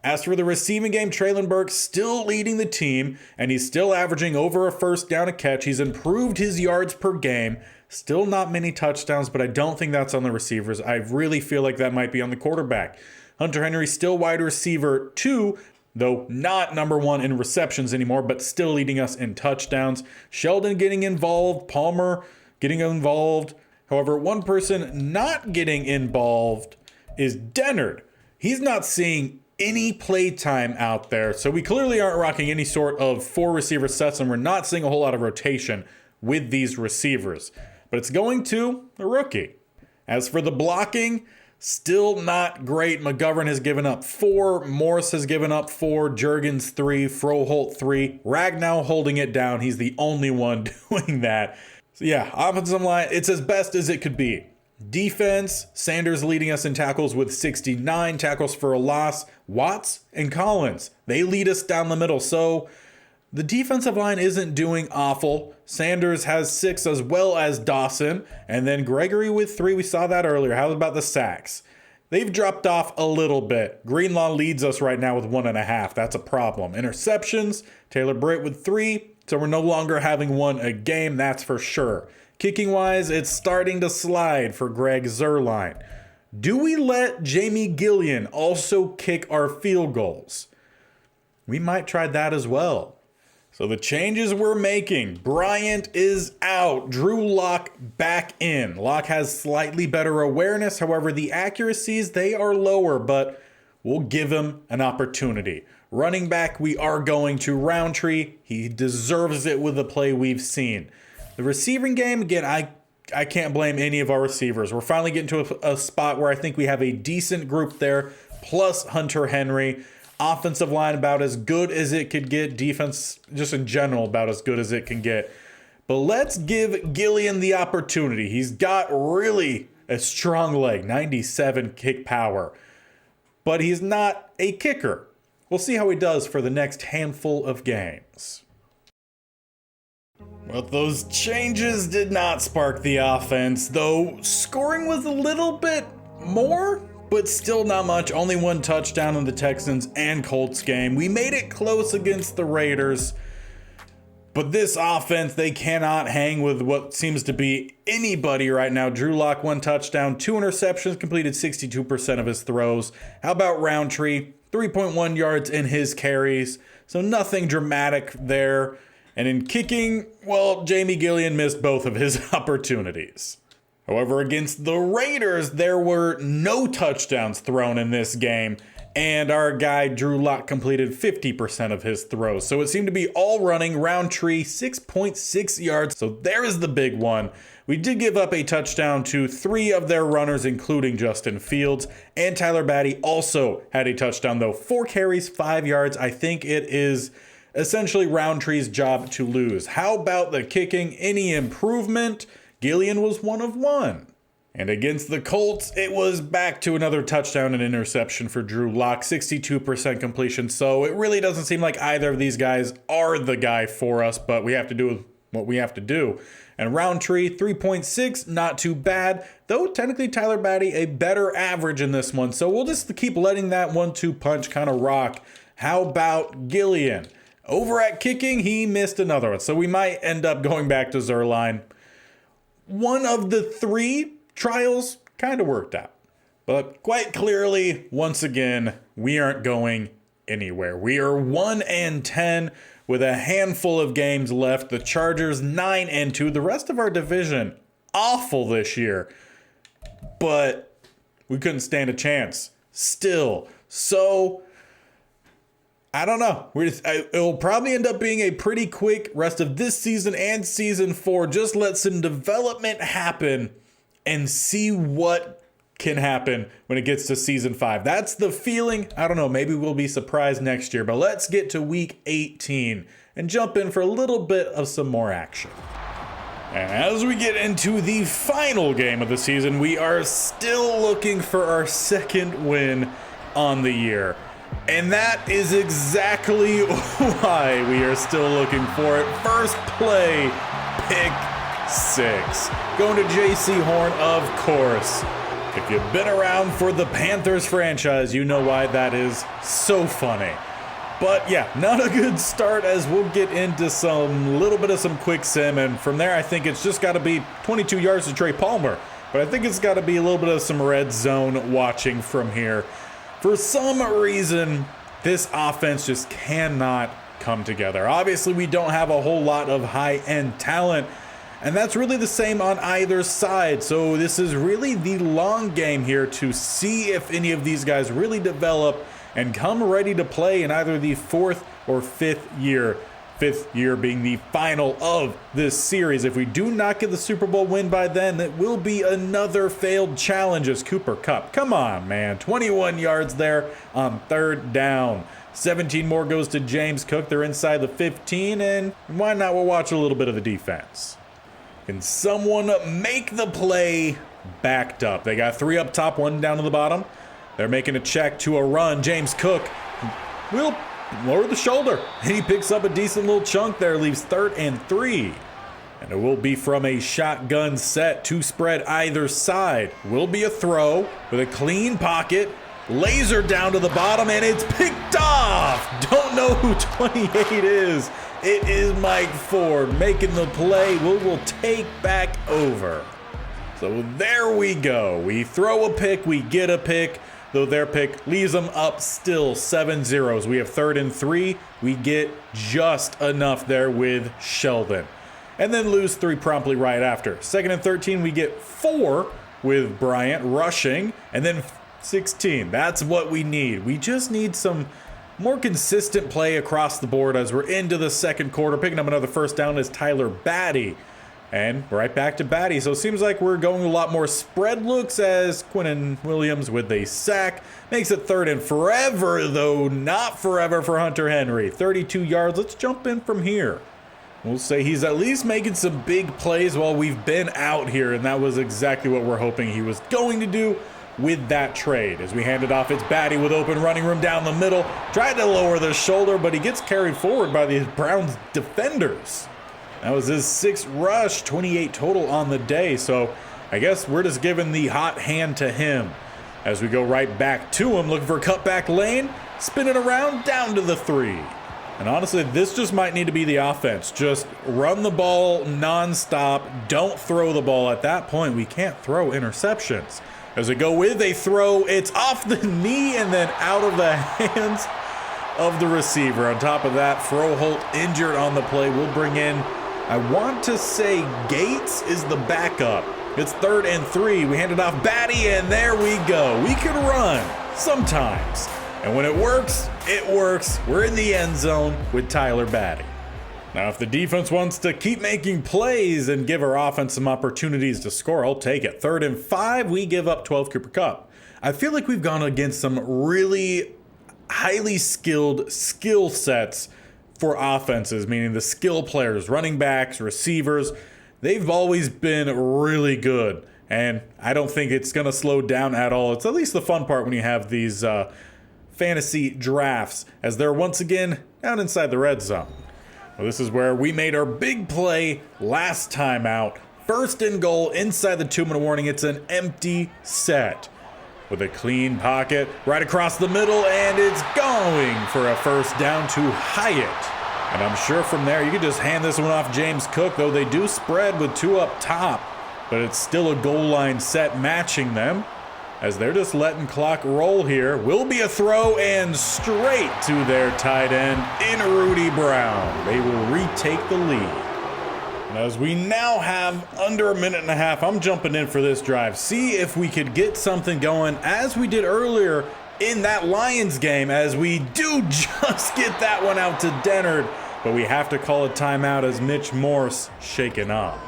As for the receiving game, Traylon Burks still leading the team. And he's still averaging over a first down a catch. He's improved his yards per game. Still not many touchdowns, but I don't think that's on the receivers. I really feel like that might be on the quarterback. Hunter Henry still wide receiver 2, though not number 1 in receptions anymore, but still leading us in touchdowns. Sheldon getting involved, Palmer getting involved. However, one person not getting involved is Dennard. He's not seeing any play time out there, so we clearly aren't rocking any sort of 4 receiver sets, and we're not seeing a whole lot of rotation with these receivers. But it's going to a rookie. As for the blocking, still not great. McGovern has given up 4. Morris has given up 4. Juergens 3. Froholt 3. Ragnow holding it down. He's the only one doing that. So yeah, offensive line, it's as best as it could be. Defense, Sanders leading us in tackles with 69 tackles for a loss. Watts and Collins, they lead us down the middle. So the defensive line isn't doing awful. Sanders has 6 as well as Dawson. And then Gregory with 3. We saw that earlier. How about the sacks? They've dropped off a little bit. Greenlaw leads us right now with 1.5. That's a problem. Interceptions, Taylor Britt with 3. So we're no longer having 1 a game. That's for sure. Kicking wise, it's starting to slide for Greg Zuerlein. Do we let Jamie Gillian also kick our field goals? We might try that as well. So the changes we're making, Bryant is out, Drew Lock back in. Lock has slightly better awareness, however the accuracies, they are lower, but we'll give him an opportunity. Running back, we are going to Roundtree. He deserves it with the play we've seen. The receiving game, again, I I can't blame any of our receivers. We're finally getting to a spot where I think we have a decent group there, plus Hunter Henry. Offensive line about as good as it could get. Defense, just in general, about as good as it can get. But let's give Gillian the opportunity. He's got really a strong leg, 97 kick power. But he's not a kicker. We'll see how he does for the next handful of games. Well, those changes did not spark the offense, though scoring was a little bit more, but still not much. Only one touchdown in the Texans and Colts game. We made it close against the Raiders, but this offense, they cannot hang with what seems to be anybody right now. Drew Lock, 1 touchdown, 2 interceptions, completed 62% of his throws. How about Roundtree? 3.1 yards in his carries, so nothing dramatic there. And in kicking, well, Jamie Gillian missed both of his opportunities. However, against the Raiders, there were no touchdowns thrown in this game, and our guy Drew Lock completed 50% of his throws. So it seemed to be all running. Roundtree, 6.6 yards, so there is the big one. We did give up a touchdown to 3 of their runners, including Justin Fields, and Tyler Batty also had a touchdown, though 4 carries, 5 yards. I think it is essentially Roundtree's job to lose. How about the kicking? Any improvement? Gillian was 1 of 1. And against the Colts, it was back to another touchdown and interception for Drew Lock, 62% completion. So it really doesn't seem like either of these guys are the guy for us, but we have to do what we have to do. And Roundtree, 3.6, not too bad, though technically Tyler Batty a better average in this one. So we'll just keep letting that 1-2 punch kind of rock. How about Gillian? Over at kicking, he missed another one. So we might end up going back to Zerline. One of the 3 trials kind of worked out. But quite clearly, once again, we aren't going anywhere. We are 1-10 with a handful of games left. The Chargers 9-2. The rest of our division, awful this year. But we couldn't stand a chance still. So I don't know. It'll probably end up being a pretty quick rest of this season and season 4. Just let some development happen and see what can happen when it gets to season 5. That's the feeling. I don't know. Maybe we'll be surprised next year. But let's get to week 18 and jump in for a little bit of some more action. And as we get into the final game of the season, we are still looking for our 2nd win on the year. And that is exactly why we are still looking for it. First play, pick 6. Going to JC Horn, of course. If you've been around for the Panthers franchise, you know why that is so funny. But yeah, not a good start, as we'll get into some little bit of some quick sim. And from there, I think it's just got to be 22 yards to Trey Palmer. But I think it's got to be a little bit of some red zone watching from here. For some reason, this offense just cannot come together. Obviously, we don't have a whole lot of high-end talent, and that's really the same on either side. So this is really the long game here to see if any of these guys really develop and come ready to play in either the 4th or 5th year. 5th year being the final of this series. If we do not get the Super Bowl win by then, it will be another failed challenge as Cooper Kupp. Come on, man. 21 yards there on 3rd down. 17 more goes to James Cook. They're inside the 15, and why not? We'll watch a little bit of the defense. Can someone make the play backed up? They got 3 up top, 1 down to the bottom. They're making a check to a run. James Cook will lower the shoulder, and he picks up a decent little chunk there, leaves 3rd and 3. And it will be from a shotgun set, 2 spread either side. Will be a throw with a clean pocket, laser down to the bottom, and it's picked off. Don't know who 28 is. It is Mike Ford making the play. We will take back over. So there we go. We throw a pick, we get a pick. Though their pick leaves them up still 7-0. We have 3rd and 3. We get just enough there with Sheldon. And then lose 3 promptly right after. 2nd and 13, we get 4 with Bryant rushing. And then 16. That's what we need. We just need some more consistent play across the board as we're into the 2nd quarter. Picking up another 1st down is Tyler Batty. And right back to Batty. So it seems like we're going a lot more spread looks as Quinnen Williams with a sack. Makes it 3rd and forever, though not forever for Hunter Henry. 32 yards. Let's jump in from here. We'll say he's at least making some big plays while we've been out here, and that was exactly what we're hoping he was going to do with that trade. As we hand it off, it's Batty with open running room down the middle. Tried to lower the shoulder, but he gets carried forward by the Browns defenders. That was his 6th rush, 28 total on the day, so I guess we're just giving the hot hand to him. As we go right back to him, looking for a cutback lane, spinning around, down to the 3. And honestly, this just might need to be the offense. Just run the ball nonstop, don't throw the ball. At that point, we can't throw interceptions. As we go with a throw, it's off the knee and then out of the hands of the receiver. On top of that, Froholt injured on the play. We'll bring in, I want to say Gates is the backup. It's 3rd and 3. We hand it off Batty, and there we go. We can run sometimes. And when it works, it works. We're in the end zone with Tyler Batty. Now, if the defense wants to keep making plays and give our offense some opportunities to score, I'll take it. 3rd and 5, we give up 12 Cooper Kupp. I feel like we've gone against some really highly skilled skill sets for offenses, meaning the skill players, running backs, receivers. They've always been really good, and I don't think it's going to slow down at all. It's at least the fun part when you have these fantasy drafts, as they're once again down inside the red zone. Well, this is where we made our big play last time out. 1st and goal inside the 2-minute warning. It's an empty set with a clean pocket right across the middle, and it's going for a 1st down to Hyatt. And I'm sure from there you could just hand this one off James Cook, though they do spread with 2 up top, but it's still a goal line set matching them, as they're just letting clock roll here. Will be a throw and straight to their tight end in Rudy Brown. They will retake the lead. And as we now have under a minute and a half, I'm jumping in for this drive. See if we could get something going as we did earlier in that Lions game, as we do just get that one out to Dennard, but we have to call a timeout as Mitch Morse shaken up.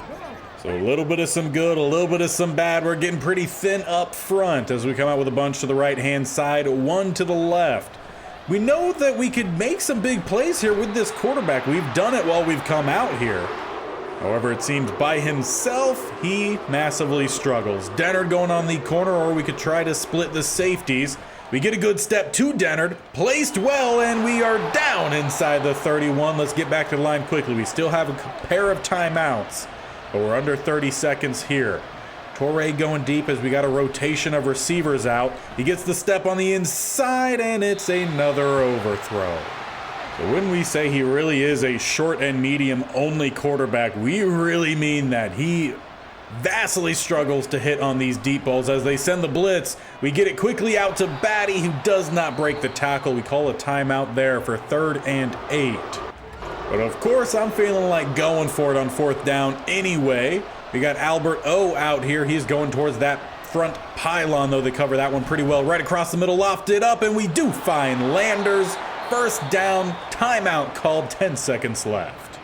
So a little bit of some good, a little bit of some bad. We're getting pretty thin up front as we come out with a bunch to the right-hand side, 1 to the left. We know that we could make some big plays here with this quarterback. We've done it while we've come out here. However, it seems by himself, he massively struggles. Dennard going on the corner, or we could try to split the safeties. We get a good step to Dennard, placed well, and we are down inside the 31. Let's get back to the line quickly. We still have a pair of timeouts, but we're under 30 seconds here. Torrey going deep as we got a rotation of receivers out. He gets the step on the inside, and it's another overthrow. So when we say he really is a short and medium only quarterback, we really mean that. He vastly struggles to hit on these deep balls as they send the blitz. We get it quickly out to Batty, who does not break the tackle. We call a timeout there for 3rd and 8. But of course, I'm feeling like going for it on 4th down anyway. We got Albert O out here. He's going towards that front pylon, though. They cover that one pretty well. Right across the middle, lofted up, and we do find Landers. 1st down, timeout called, 10 seconds left.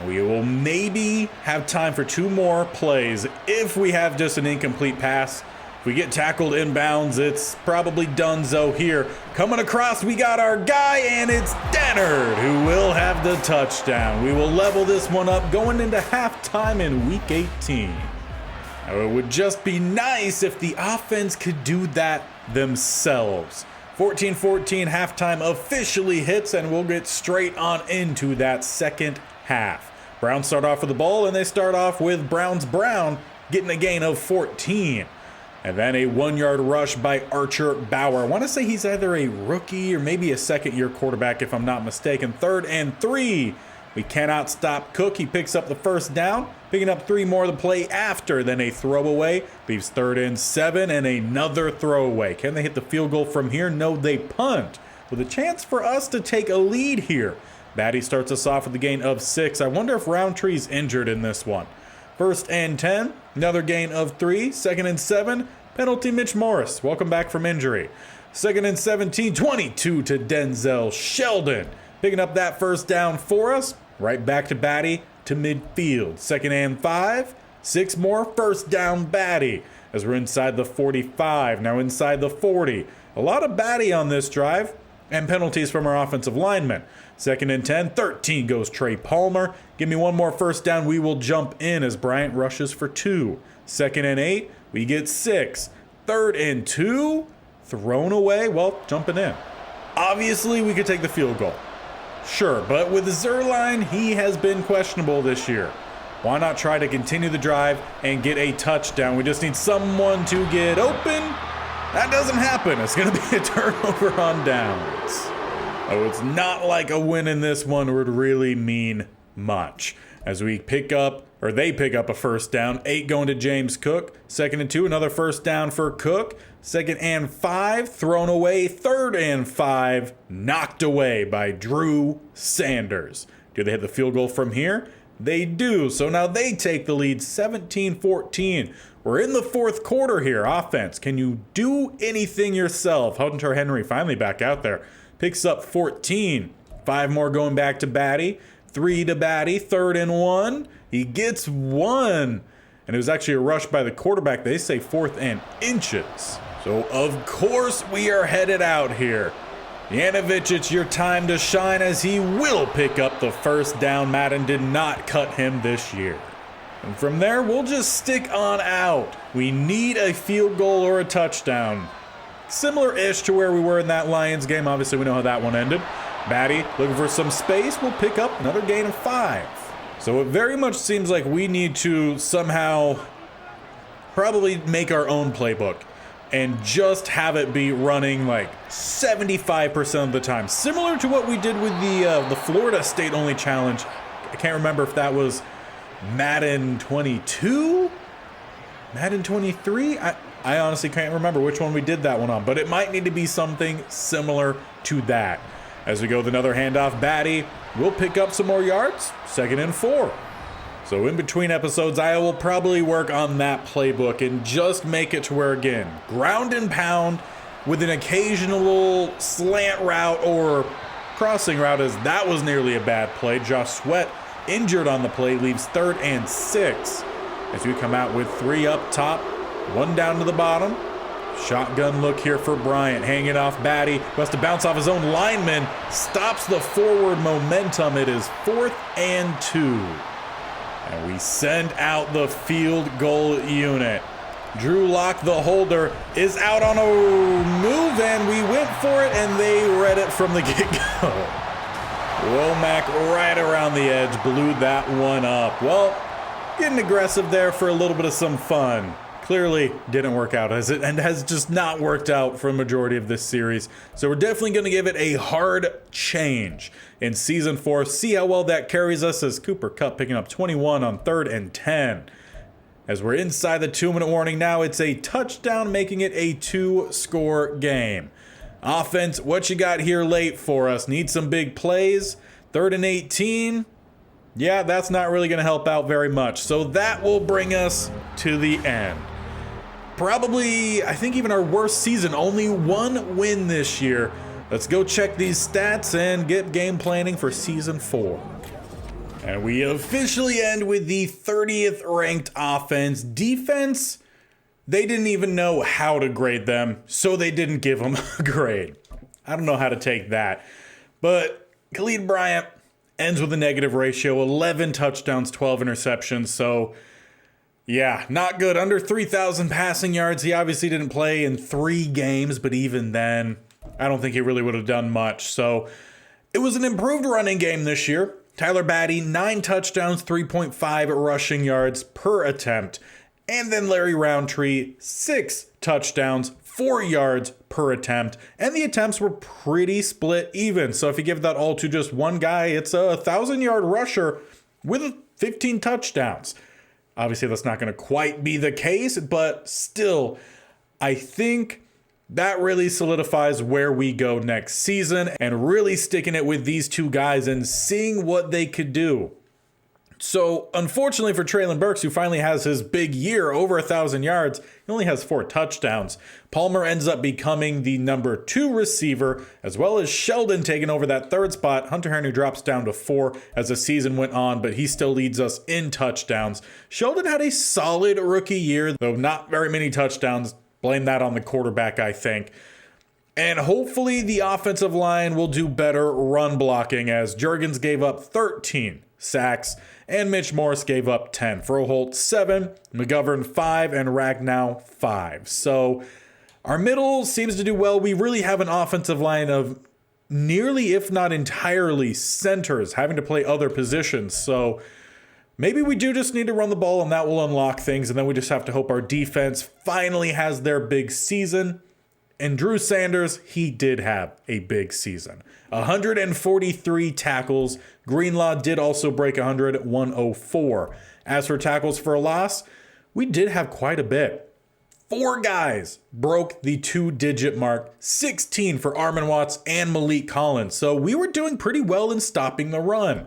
We will maybe have time for 2 more plays if we have just an incomplete pass. If we get tackled inbounds, it's probably donezo here. Coming across, we got our guy, and it's Dennard who will have the touchdown. We will level this one up going into halftime in Week 18. Now, it would just be nice if the offense could do that themselves. 14-14 halftime officially hits, and we'll get straight on into that second half. Browns start off with the ball, and they start off with Brown getting a gain of 14. And then a 1-yard rush by Archer Bauer. I want to say he's either a rookie or maybe a second-year quarterback, if I'm not mistaken. 3rd and 3. We cannot stop Cook. He picks up the 1st down, picking up 3 more of the play after. Then a throwaway, leaves 3rd and 7, and another throwaway. Can they hit the field goal from here? No, they punt, with a chance for us to take a lead here. Batty starts us off with a gain of 6. I wonder if Roundtree's injured in this one. 1st and 10, another gain of 3. 2nd and 7, penalty Mitch Morse. Welcome back from injury. 2nd and 17, 22 to Denzel Sheldon. Picking up that 1st down for us. Right back to Batty. to midfield. 2nd and 5, 6 more, first down Batty. As we're inside the 45, now inside the 40. A lot of Batty on this drive, and penalties from our offensive linemen. 2nd and 10, 13 goes Trey Palmer. Give me one more first down, we will jump in as Bryant rushes for 2. 2nd and 8, we get 6. 3rd and 2, thrown away, well, jumping in. Obviously, we could take the field goal. Sure, but with Zerline, he has been questionable this year. Why not try to continue the drive and get a touchdown? We just need someone to get open. That doesn't happen. It's going to be a turnover on downs. Oh, it's not like a win in this one would really mean much. As we pick up, or they pick up a first down, 8 going to James Cook. 2nd and 2, another first down for Cook. 2nd and 5, thrown away. 3rd and 5, knocked away by Drew Sanders. Do they hit the field goal from here? They do. So now they take the lead 17-14. We're in the 4th quarter here. Offense, can you do anything yourself? Hunter Henry finally back out there. Picks up 14. 5 more going back to Batty. 3 to Batty. 3rd and 1. He gets 1. And it was actually a rush by the quarterback. They say 4th and inches. So of course we are headed out here. Yanovich, it's your time to shine as he will pick up the first down. Madden did not cut him this year. And from there, we'll just stick on out. We need a field goal or a touchdown. Similar-ish to where we were in that Lions game. Obviously, we know how that one ended. Batty, looking for some space, will pick up another gain of 5. So it very much seems like we need to somehow probably make our own playbook and just have it be running like 75% of the time. Similar to what we did with the Florida State-only challenge. I can't remember if that was Madden 22? Madden 23? I honestly can't remember which one we did that one on, but it might need to be something similar to that. As we go with another handoff, Batty will pick up some more yards. 2nd and 4. So in between episodes, I will probably work on that playbook and just make it to where, again, ground and pound with an occasional slant route or crossing route, as that was nearly a bad play. Josh Sweat injured on the play, leaves 3rd and 6. As we come out with 3 up top, 1 down to the bottom. Shotgun look here for Bryant, hanging off Batty. Wants to bounce off his own lineman. Stops the forward momentum. It is 4th and 2. And we send out the field goal unit. Drew Lock, the holder, is out on a move, and we went for it, and they read it from the get-go. Womack right around the edge, blew that one up. Well, getting aggressive there for a little bit of some fun. Clearly didn't work out, as it and has just not worked out for a majority of this series. So we're definitely going to give it a hard change in Season 4. See how well that carries us, as Cooper Kupp picking up 21 on 3rd and 10. As we're inside the 2-minute warning now, it's a touchdown, making it a 2-score game. Offense, what you got here late for us? Need some big plays. 3rd and 18. Yeah, that's not really going to help out very much. So that will bring us to the end. Probably, I think, even our worst season. Only 1 win this year. Let's go check these stats and get game planning for Season 4. And we officially end with the 30th ranked offense. Defense, they didn't even know how to grade them, so they didn't give them a grade. I don't know how to take that. But Khalid Bryant ends with a negative ratio, 11 touchdowns, 12 interceptions. So, yeah, not good. Under 3,000 passing yards. He obviously didn't play in 3 games, but even then, I don't think he really would have done much. So, it was an improved running game this year. Tyler Batty, 9 touchdowns, 3.5 rushing yards per attempt. And then Larry Roundtree, 6 touchdowns, 4 yards per attempt. And the attempts were pretty split even. So if you give that all to just one guy, it's a 1,000-yard rusher with 15 touchdowns. Obviously, that's not going to quite be the case, but still, I think that really solidifies where we go next season, and really sticking it with these two guys and seeing what they could do. So unfortunately for Treylon Burks, who finally has his big year, over 1,000 yards, he only has 4 touchdowns. Palmer ends up becoming the number 2 receiver, as well as Sheldon taking over that 3rd spot. Hunter Henry drops down to 4 as the season went on, but he still leads us in touchdowns. Sheldon had a solid rookie year, though not very many touchdowns. Blame that on the quarterback, I think. And hopefully the offensive line will do better run blocking, as Juergens gave up 13 sacks, and Mitch Morse gave up 10. Froholt 7, McGovern 5, and Ragnow 5. So our middle seems to do well. We really have an offensive line of nearly, if not entirely, centers having to play other positions. So maybe we do just need to run the ball, and that will unlock things. And then we just have to hope our defense finally has their big season. And Drew Sanders, he did have a big season. 143 tackles. Greenlaw did also break 100, 104. As for tackles for a loss, we did have quite a bit. 4 guys broke the 2-digit mark, 16 for Armon Watts and Malik Collins. So we were doing pretty well in stopping the run,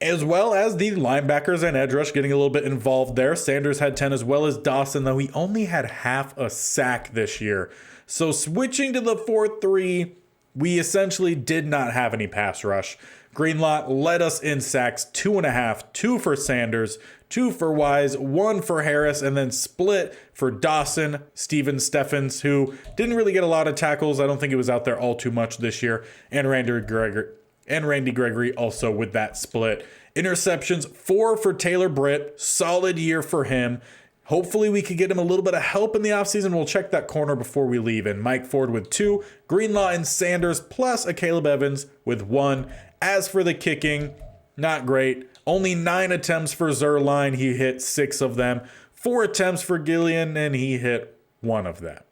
as well as the linebackers and edge rush getting a little bit involved there. Sanders had 10, as well as Dawson, though he only had half a sack this year. So switching to the 4-3, we essentially did not have any pass rush. Greenlaw led us in sacks, 2.5, 2 for Sanders, 2 for Wise, 1 for Harris, and then split for Dawson, Steven Steffens, who didn't really get a lot of tackles. I don't think he was out there all too much this year, and Randy Gregory also with that split. Interceptions, 4 for Taylor Britt, solid year for him. Hopefully we could get him a little bit of help in the offseason. We'll check that corner before we leave. And Mike Ford with 2, Greenlaw and Sanders, plus a Caleb Evans with 1. As for the kicking, not great. Only 9 attempts for Zerline. He hit 6 of them. 4 attempts for Gillian, and he hit 1 of them.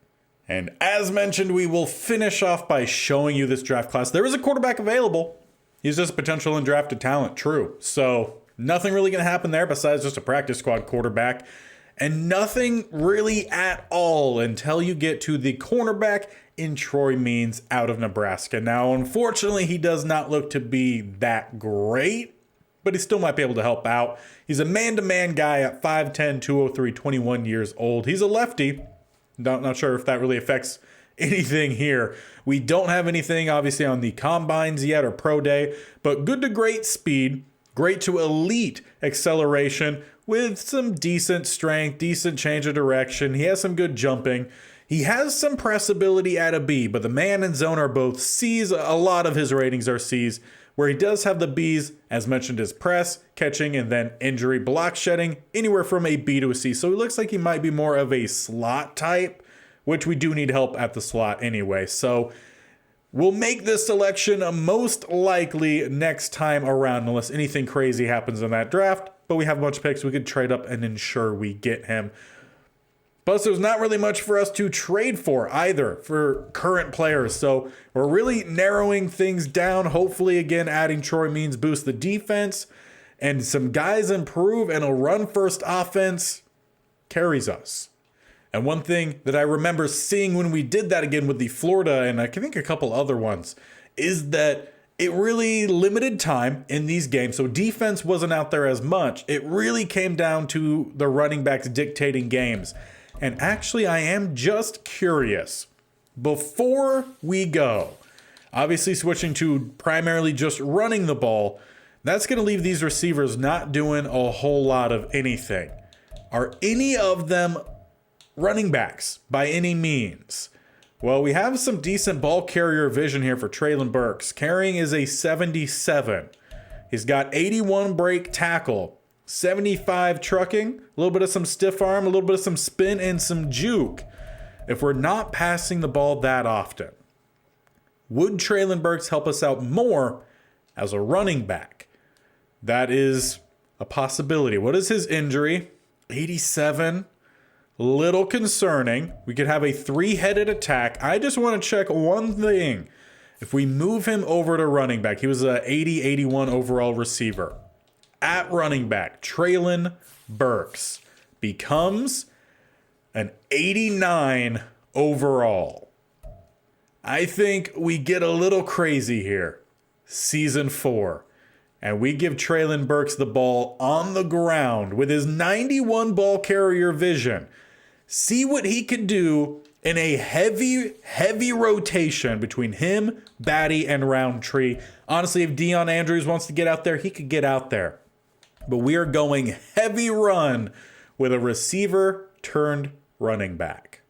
And as mentioned, we will finish off by showing you this draft class. There is a quarterback available. He's just potential undrafted talent, true. So nothing really going to happen there besides just a practice squad quarterback. And nothing really at all until you get to the cornerback in Troy Means out of Nebraska. Now, unfortunately, he does not look to be that great, but he still might be able to help out. He's a man-to-man guy at 5'10", 203, 21 years old. He's a lefty. Not sure if that really affects anything here. We don't have anything, obviously, on the combines yet or pro day, but good to great speed, great to elite acceleration, with some decent strength, decent change of direction. He has some good jumping. He has some pressability at a B, but the man and zone are both C's. A lot of his ratings are C's. Where he does have the B's, as mentioned, is press, catching, and then injury, block shedding, anywhere from a B to a C. So he looks like he might be more of a slot type, which we do need help at the slot anyway. So we'll make this selection most likely next time around, unless anything crazy happens in that draft. But we have a bunch of picks. We could trade up and ensure we get him. Plus, there's not really much for us to trade for either for current players. So we're really narrowing things down. Hopefully, again, adding Troy Means boost the defense, and some guys improve, and a run-first offense carries us. And one thing that I remember seeing when we did that again with the Florida and I think a couple other ones is that it really limited time in these games. So defense wasn't out there as much. It really came down to the running backs dictating games. And actually, I am just curious, before we go, obviously switching to primarily just running the ball, that's going to leave these receivers not doing a whole lot of anything. Are any of them running backs by any means? Well, we have some decent ball carrier vision here for Treylon Burks. Carrying is a 77. He's got 81 break tackle, 75 trucking, a little bit of some stiff arm, a little bit of some spin, and some juke. If we're not passing the ball that often, would Treylon Burks help us out more as a running back? That is a possibility. What is his injury? 87. Little concerning. We could have a 3-headed attack. I just want to check one thing. If we move him over to running back, he was a 80, 81 overall receiver. At running back, Treylon Burks becomes an 89 overall. I think we get a little crazy here. Season 4. and we give Treylon Burks the ball on the ground with his 91 ball carrier vision. See what he could do in a heavy rotation between him, Batty, and Roundtree. Honestly, if Deion Andrews wants to get out there, he could get out there. But we are going heavy run with a receiver turned running back.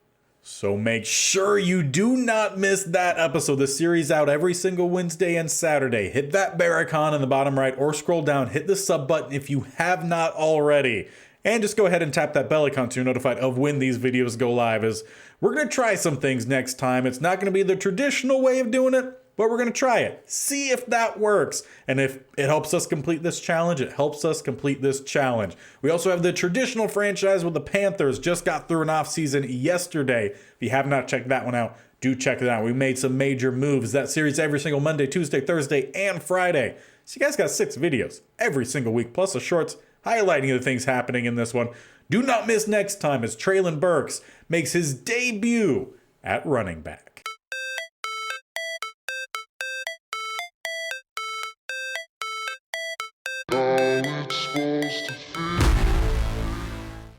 So make sure you do not miss that episode. The series out every single Wednesday and Saturday. Hit that bell icon in the bottom right or scroll down. Hit the sub button if you have not already. And just go ahead and tap that bell icon so you're notified of when these videos go live. As we're going to try some things next time. It's not going to be the traditional way of doing it, but we're going to try it. See if that works. And if it helps us complete this challenge, it helps us complete this challenge. We also have the traditional franchise with the Panthers. Just got through an offseason yesterday. If you have not checked that one out, do check it out. We made some major moves. That series every single Monday, Tuesday, Thursday, and Friday. So you guys got 6 videos every single week, plus the shorts highlighting the things happening in this one. Do not miss next time as Treylon Burks makes his debut at running back. How it's supposed to feel.